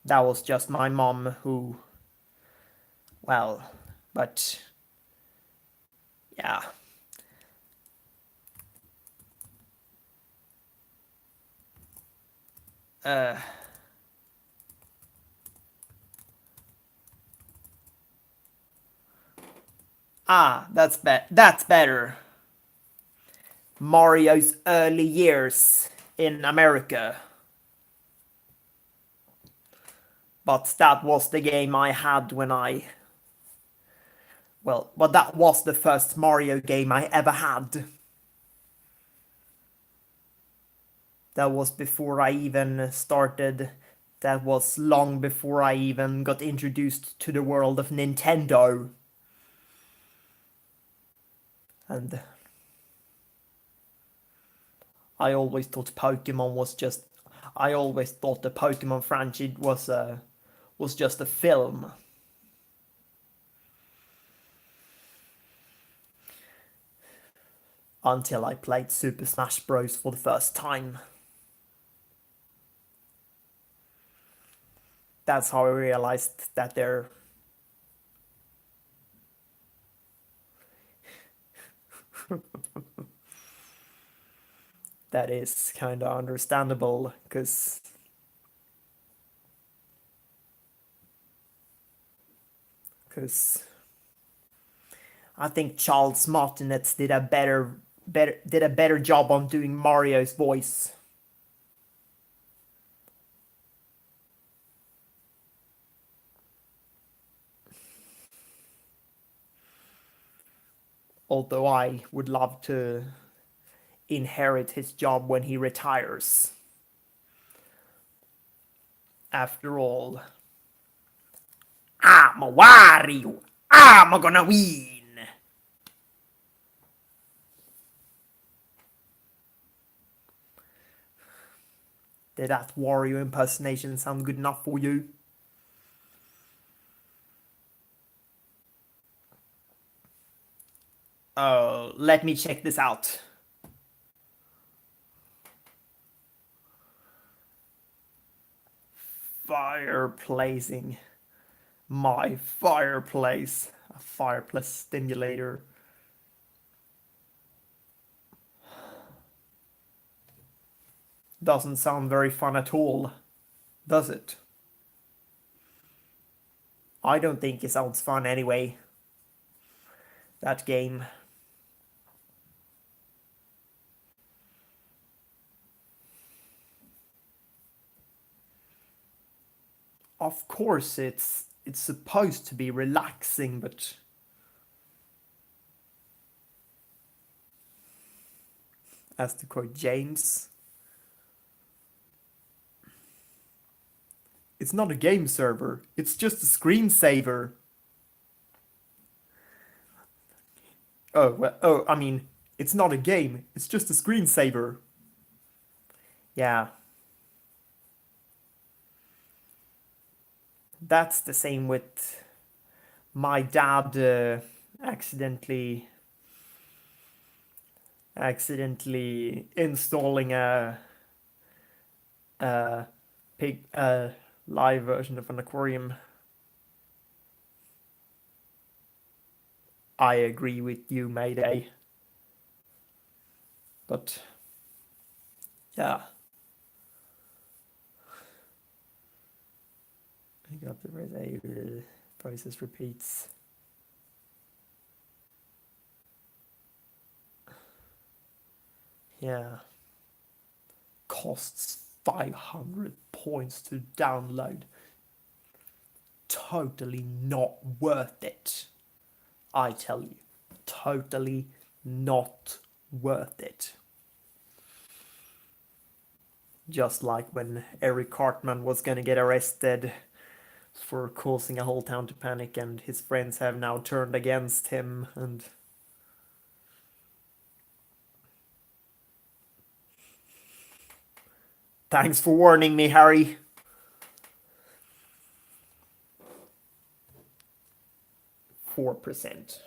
was just my mom who, well, but yeah. That's better. Mario's early years in America. But that was the game I had when I... Well, but that was the first Mario game I ever had. That was before I even started. That was long before I even got introduced to the world of Nintendo. And I always thought Pokemon was just... I always thought the Pokemon franchise was just a film. Until I played Super Smash Bros. For the first time. That's how I realized that they're... That is kinda understandable, because... I think Charles Martinet did a better job on doing Mario's voice. Although I would love to inherit his job when he retires. After all, I'm a Wario! I'm gonna win! Did that Wario impersonation sound good enough for you? Oh, let me check this out. Fireplacing. My fireplace. A fireplace stimulator. Doesn't sound very fun at all, does it? I don't think it sounds fun anyway. That game. Of course it's supposed to be relaxing, but as to quote James, it's not a game server, it's just a screensaver. Oh, well, I mean, it's not a game, it's just a screensaver. Yeah. That's the same with my dad accidentally installing a live version of an aquarium. I agree with you, Mayday. But yeah. I got the process repeats. Yeah. Costs 500 points to download. Totally not worth it, I tell you. totally not worth it. Just like when Eric Cartman was gonna get arrested for causing a whole town to panic, and his friends have now turned against him, and thanks for warning me, Harry. %.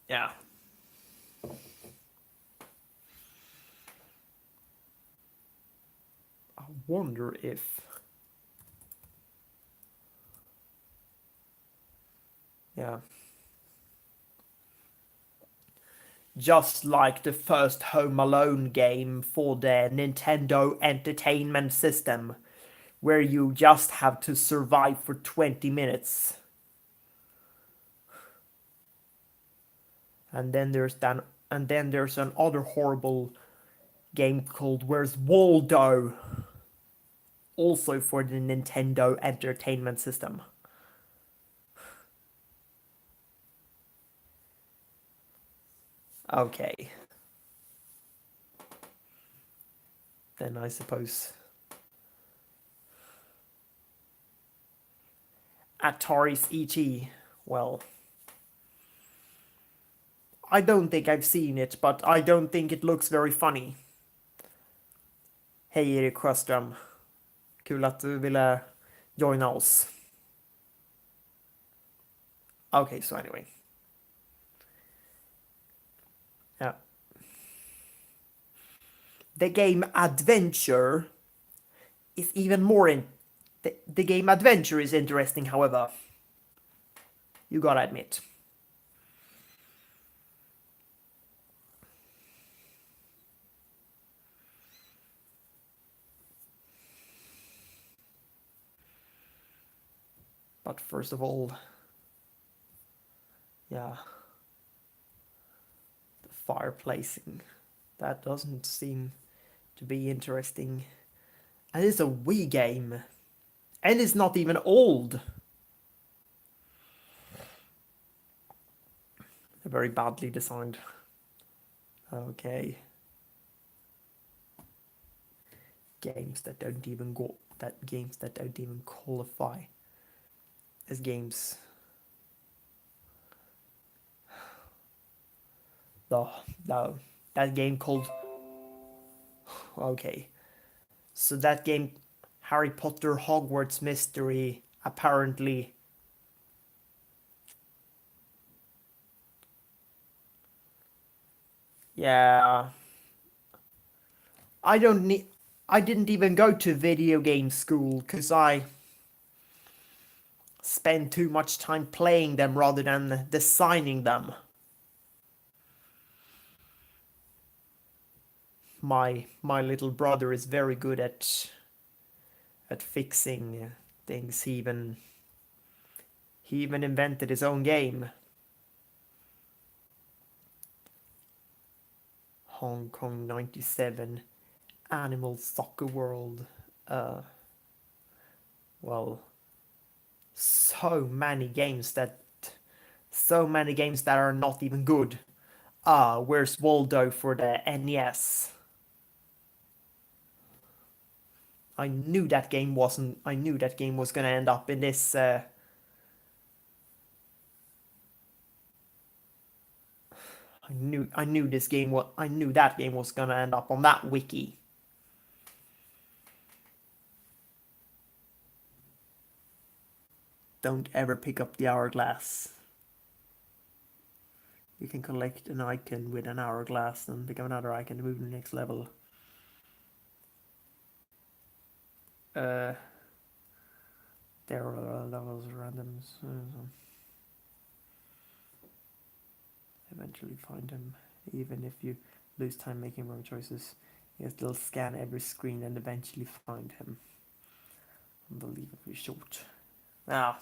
Yeah. I wonder if... Yeah. Just like the first Home Alone game for the Nintendo Entertainment System, where you just have to survive for 20 minutes. And then there's another horrible game called Where's Waldo? Also for the Nintendo Entertainment System. Okay. Then I suppose Atari's E.T. Well, I don't think I've seen it, but I don't think it looks very funny. Hej Erik Sjöström. Kul att du ville joina oss. Okay, so anyway. Yeah. The game Adventure is even more the game Adventure is interesting, however. You gotta admit. But first of all, yeah, the fireplacing, that doesn't seem to be interesting. And it's a Wii game, and it's not even old. They're very badly designed. Okay. Games that don't even qualify as games. No, that game called... Okay. So that game, Harry Potter Hogwarts Mystery, apparently... Yeah. I didn't even go to video game school, because I spend too much time playing them rather than designing them. My little brother is very good at fixing things. He even invented his own game. Hong Kong 97, Animal Soccer World. Well, so many games that are not even good. Where's Waldo for the NES? I knew that game was gonna end up in this I knew that game was gonna end up on that wiki. Don't ever pick up the hourglass. You can collect an icon with an hourglass and pick up another icon to move to the next level. There are levels of randoms. Eventually find him. Even if you lose time making wrong choices, you can still scan every screen and eventually find him. Unbelievably short. Now,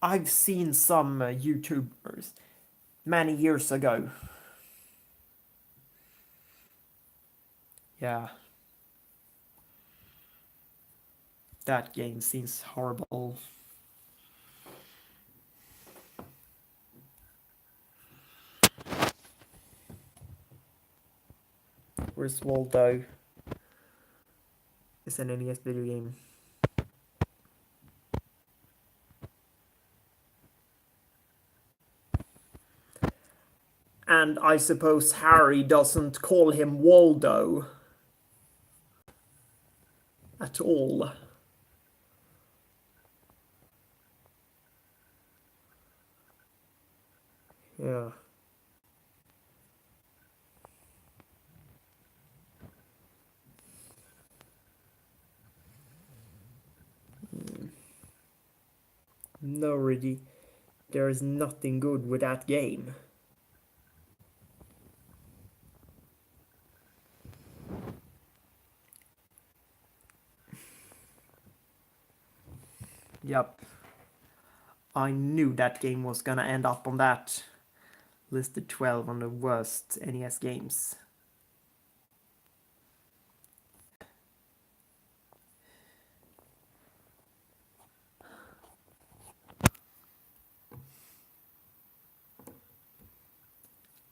I've seen some YouTubers many years ago. Yeah. That game seems horrible. Where's Waldo? It's an NES video game. And I suppose Harry doesn't call him Waldo at all. Yeah. No, really. There is nothing good with that game. Yup. I knew that game was gonna end up on that. Listed 12 on the worst NES games.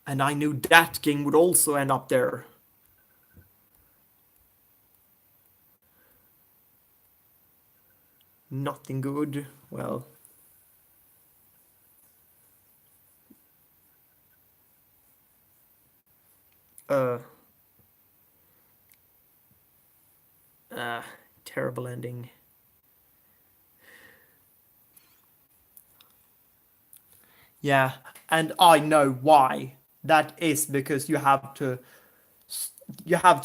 And I knew that game would also end up there. Nothing good. Well. Terrible ending. Yeah, and I know why. That is because you have to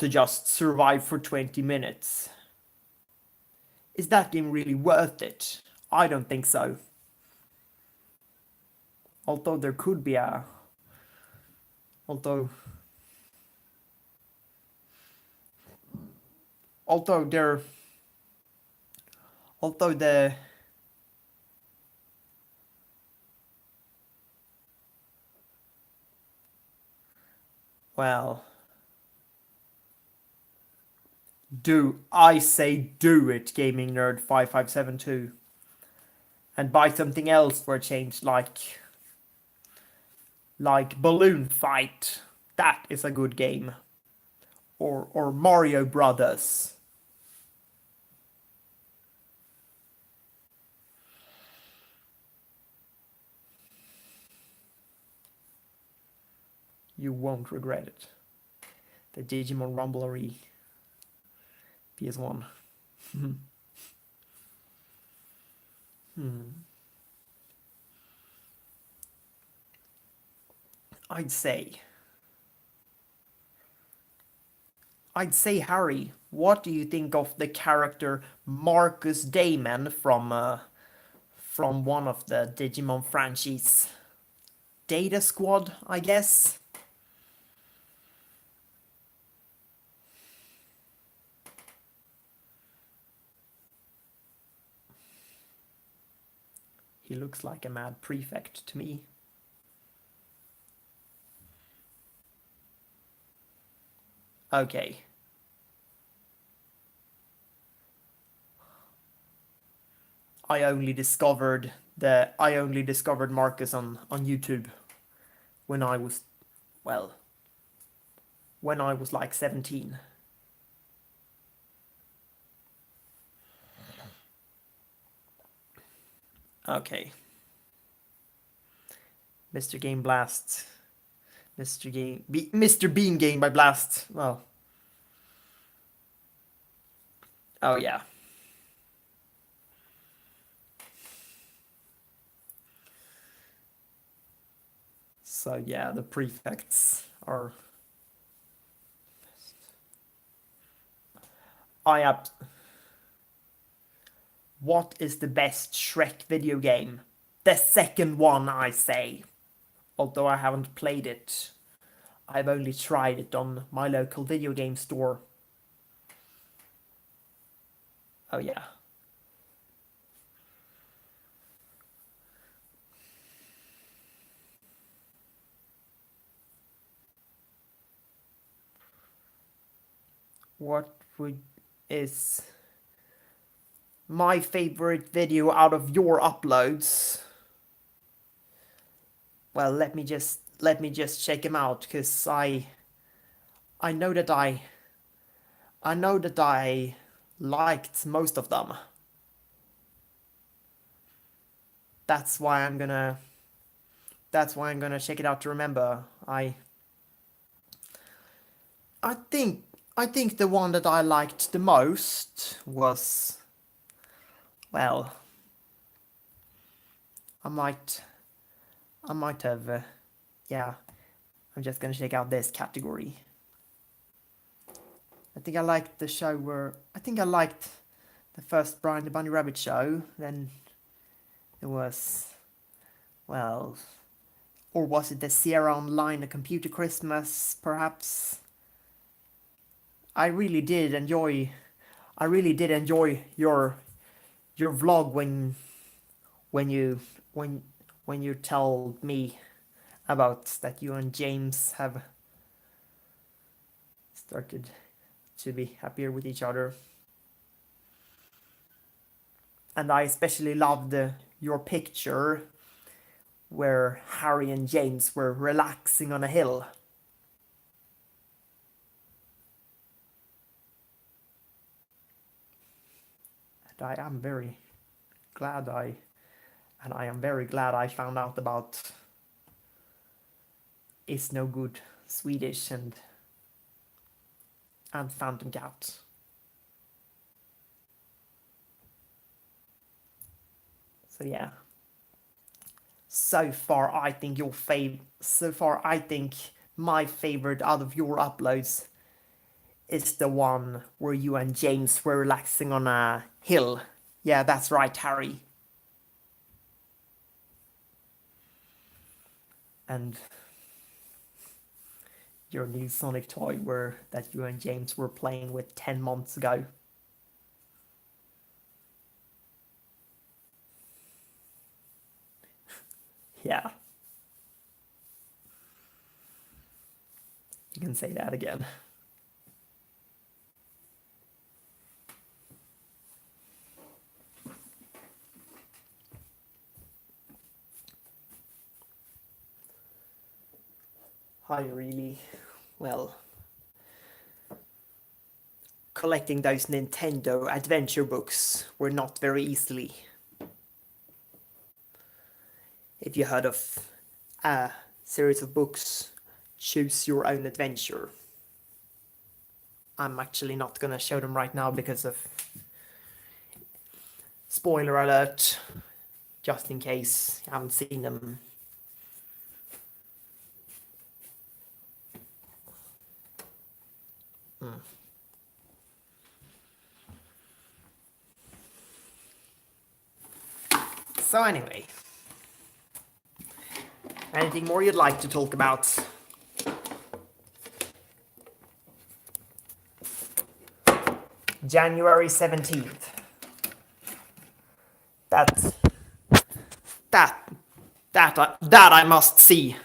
just survive for 20 minutes. Is that game really worth it? I don't think so. Although there could be a... Although there... Although the... Well... I say do it, Gaming Nerd 5572. And buy something else for a change, like Balloon Fight. That is a good game. Or Mario Brothers. You won't regret it. The Digimon Rumblery PS1. I'd say, Harry, what do you think of the character Marcus Damon from one of the Digimon franchise? Data Squad, I guess? He looks like a mad prefect to me. Okay. I only discovered Marcus on YouTube when I was like 17. Okay. Mr. Game Blast. Mr. Bean Game by Blast. Well. Oh yeah. So yeah, the prefects are... What is the best Shrek video game? The second one, I say. Although I haven't played it. I've only tried it on my local video game store. Oh yeah. What is my favorite video out of your uploads. Well, let me just check them out, because I know that I liked most of them. That's why I'm gonna check it out to remember. I think the one that I liked the most was, well, I might have, yeah, I'm just gonna check out this category. I think I liked the show where, I think I liked the first Brian the Bunny Rabbit show, then there was, well, or was it the Sierra Online, A Computer Christmas, perhaps? I really did enjoy your vlog when you told me about that you and James have started to be happier with each other. And I especially loved your picture where Harry and James were relaxing on a hill. And I am very glad I found out about Is No Good Swedish and Phantom Cat. So yeah. So far I think my favorite out of your uploads is the one where you and James were relaxing on a hill. Yeah, that's right, Harry. And your new Sonic toy that you and James were playing with 10 months ago. Yeah. You can say that again. I really, well, collecting those Nintendo adventure books were not very easily. If you heard of a series of books, Choose Your Own Adventure. I'm actually not gonna show them right now because of spoiler alert, just in case you haven't seen them. So anyway, anything more you'd like to talk about? January 17th. That I must see.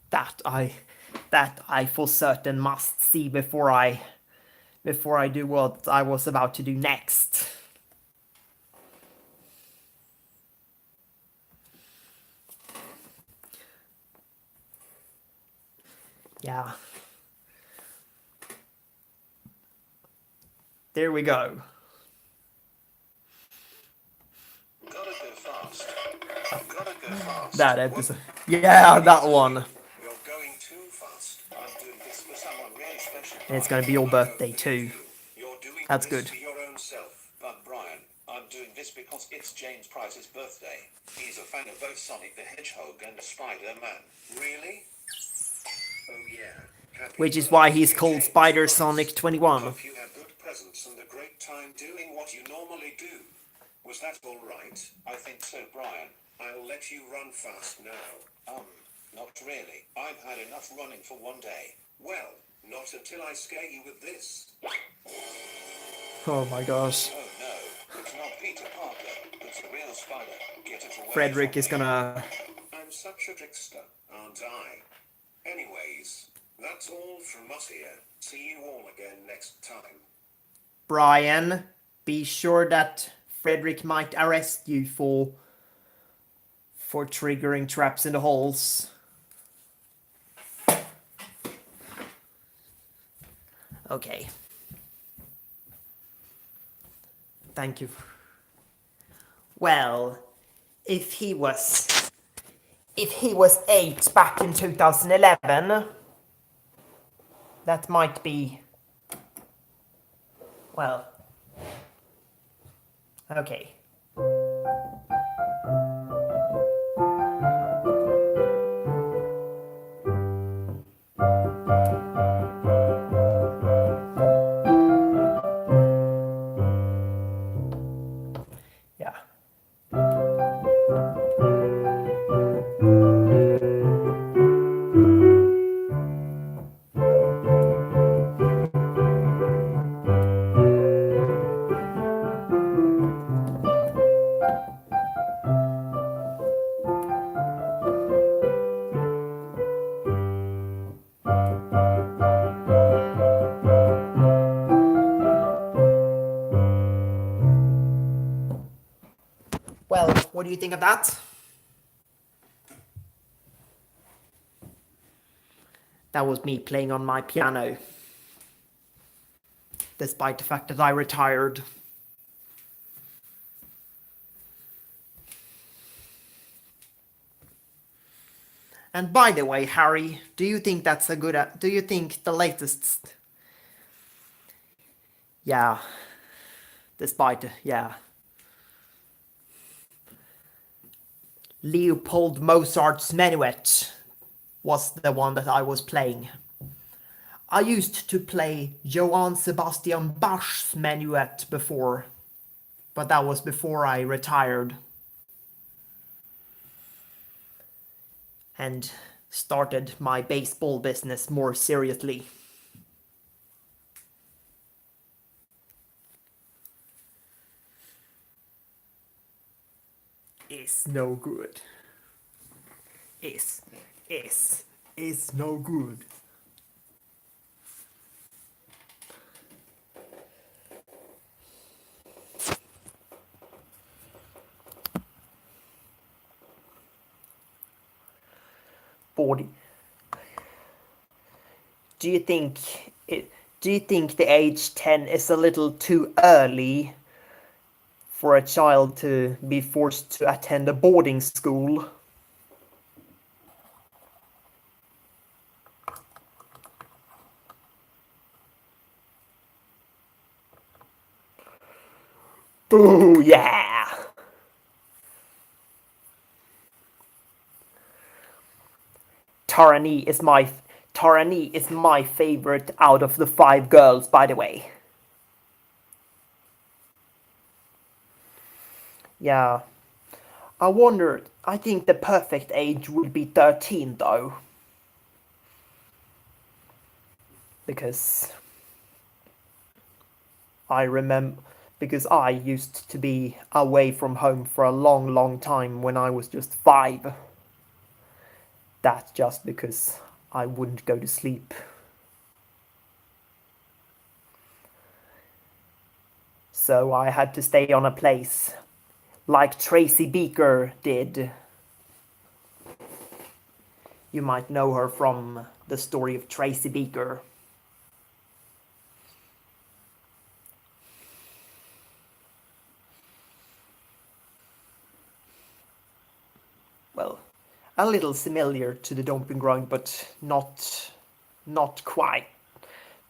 That I for certain must see before I do what I was about to do next. Yeah. There we go. Gotta go fast. Gotta go fast. That episode. Yeah, that one. You're going too fast. I'm doing this for someone really special. And it's gonna be your birthday too. You're doing That's this good. for your own self. But Brian, I'm doing this because it's James Price's birthday. He's a fan of both Sonic the Hedgehog and Spider-Man. Really? Oh yeah. Happy Which is why he's birthday, called James Spider Price. Sonic 21. Hope you had good presents and a great time doing what you normally do. Was that all right? I think so, Brian. I'll let you run fast now. Not really. I've had enough running for one day. Well, not until I scare you with this. Oh my gosh. Oh no, it's not Peter Parker. It's a real spider. Get it away Frederick from is me. gonna... I'm such a trickster, aren't I? Anyways, That's all from us here. See you all again next time. Brian, be sure that Frederick might arrest you for triggering traps in the halls. Okay. Thank you. Well, if he was 8 back in 2011, that might be, well, okay. Yeah. Well, what do you think of that? That was me playing on my piano. Despite the fact that I retired. And by the way, Harry, do you think that's a good... do you think the latest... Yeah. Despite... yeah. Leopold Mozart's Menuet was the one that I was playing. I used to play Johann Sebastian Bach's Menuet before, but that was before I retired and started my baseball business more seriously. It's no good. It's no good. Body. Do you think the age 10 is a little too early for a child to be forced to attend a boarding school? Boo, yeah! Tarani is my favorite out of the 5 girls, by the way. Yeah. I wondered, I think the perfect age would be 13 though. Because I used to be away from home for a long time when I was just 5. That's just because I wouldn't go to sleep. So I had to stay on a place, like Tracy Beaker did. You might know her from the story of Tracy Beaker. Well, a little similar to the Dumping Ground, but not quite.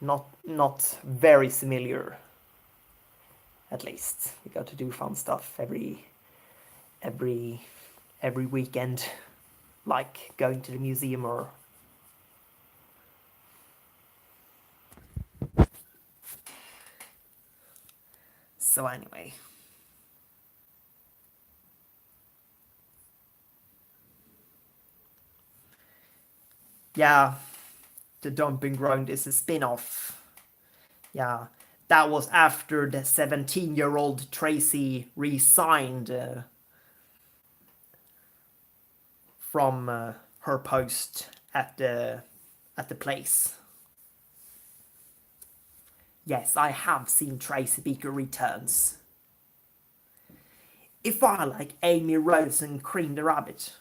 Not very similar. At least we got to do fun stuff every weekend, like going to the museum or so anyway. Yeah, the Dumping Ground is a spin-off. Yeah, that was after the 17-year-old Tracy resigned from her post at the at the place. Yes, I have seen Tracy Beaker Returns. If I like Amy Rose and Cream the Rabbit,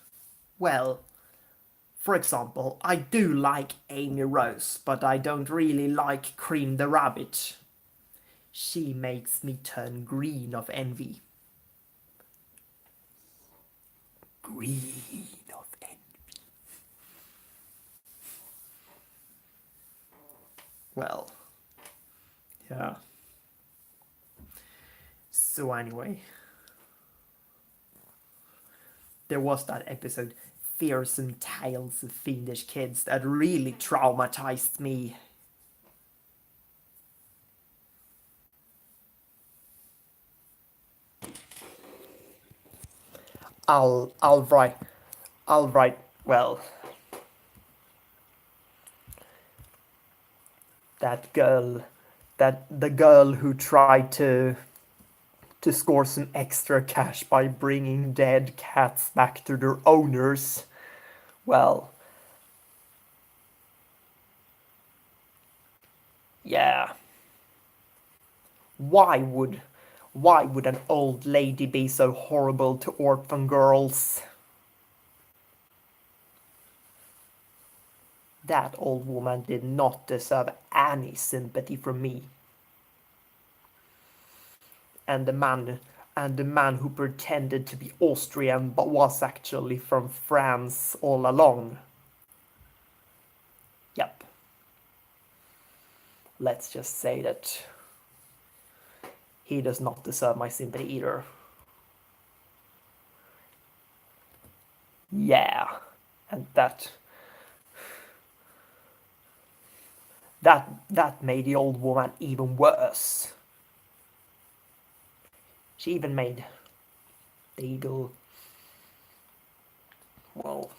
well, for example, I do like Amy Rose, but I don't really like Cream the Rabbit. She makes me turn green of envy. Green of envy. Well, yeah. So anyway, there was that episode, Fearsome Tales of Fiendish Kids, that really traumatized me. I'll write, well, that the girl who tried to score some extra cash by bringing dead cats back to their owners. Well, yeah. Why would an old lady be so horrible to orphan girls? That old woman did not deserve any sympathy from me. And the man who pretended to be Austrian but was actually from France all along. Yep. Let's just say that he does not deserve my sympathy either. Yeah. And that made the old woman even worse. She even made the eagle, well,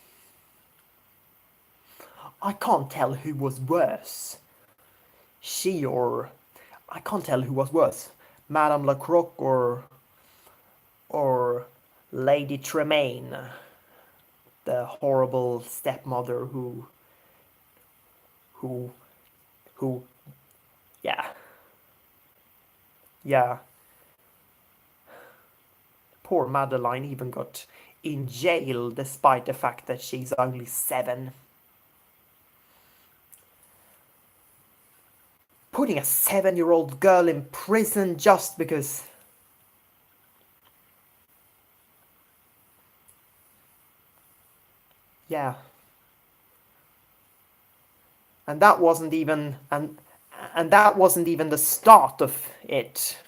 I can't tell who was worse. She or, I can't tell who was worse. Madame Lacroix or Lady Tremaine, the horrible stepmother who, yeah. Poor Madeline even got in jail despite the fact that she's only 7. Putting a 7-year-old girl in prison just because... Yeah. And that wasn't even... And that wasn't even the start of it.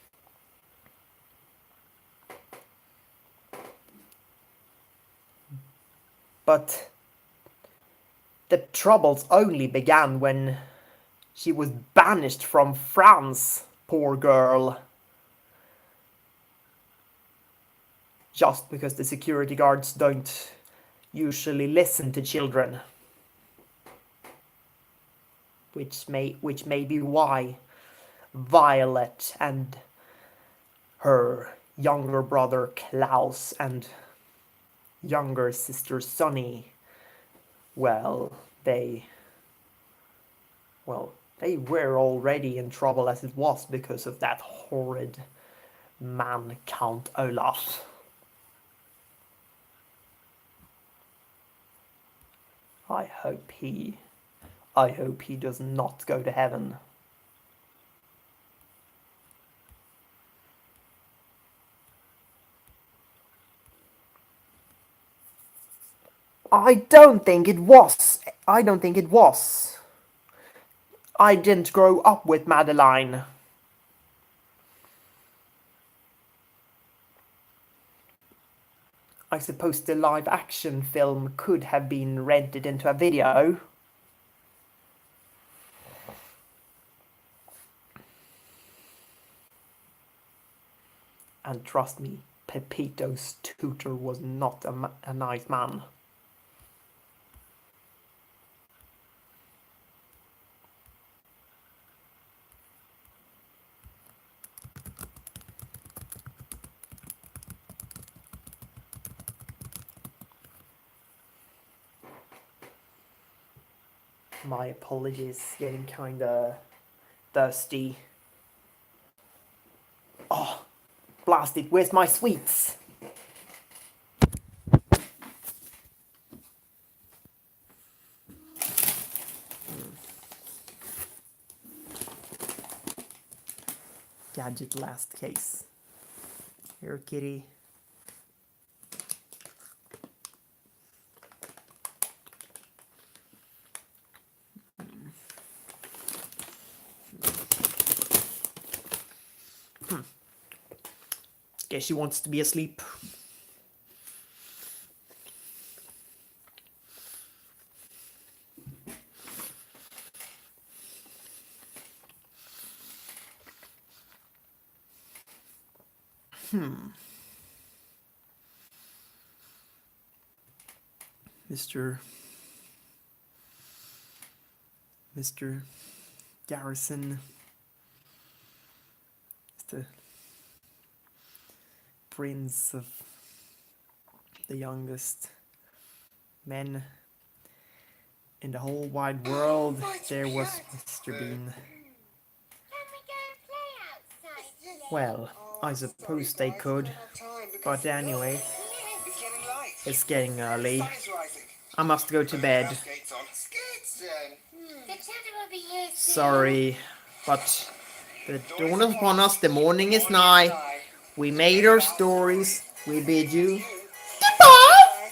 But the troubles only began when she was banished from France, poor girl. Just because the security guards don't usually listen to children. Which may be why Violet and her younger brother Klaus and younger sister Sonny, well, they were already in trouble as it was because of that horrid man Count Olaf. I hope he does not go to heaven. I don't think it was. I didn't grow up with Madeline. I suppose the live action film could have been rented into a video. And trust me, Pepito's tutor was not a nice man. My apologies, getting kinda thirsty. Oh, blast it, where's my sweets? Gadget last case. Here, kitty. Guess she wants to be asleep. Mr. Garrison is the prince of the youngest men in the whole wide world. There was Mr. Bean. Well, I suppose they could, but anyway, it's getting early. I must go to bed. Sorry, but the dawn is upon us, the morning is nigh. We made our stories, we bid you goodbye!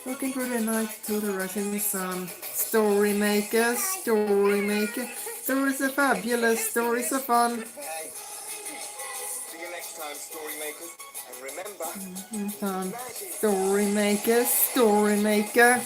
Looking through the night to the rising sun. Story maker, stories are fabulous, stories are fun. See you next time, story makers. And remember, Story maker, story maker.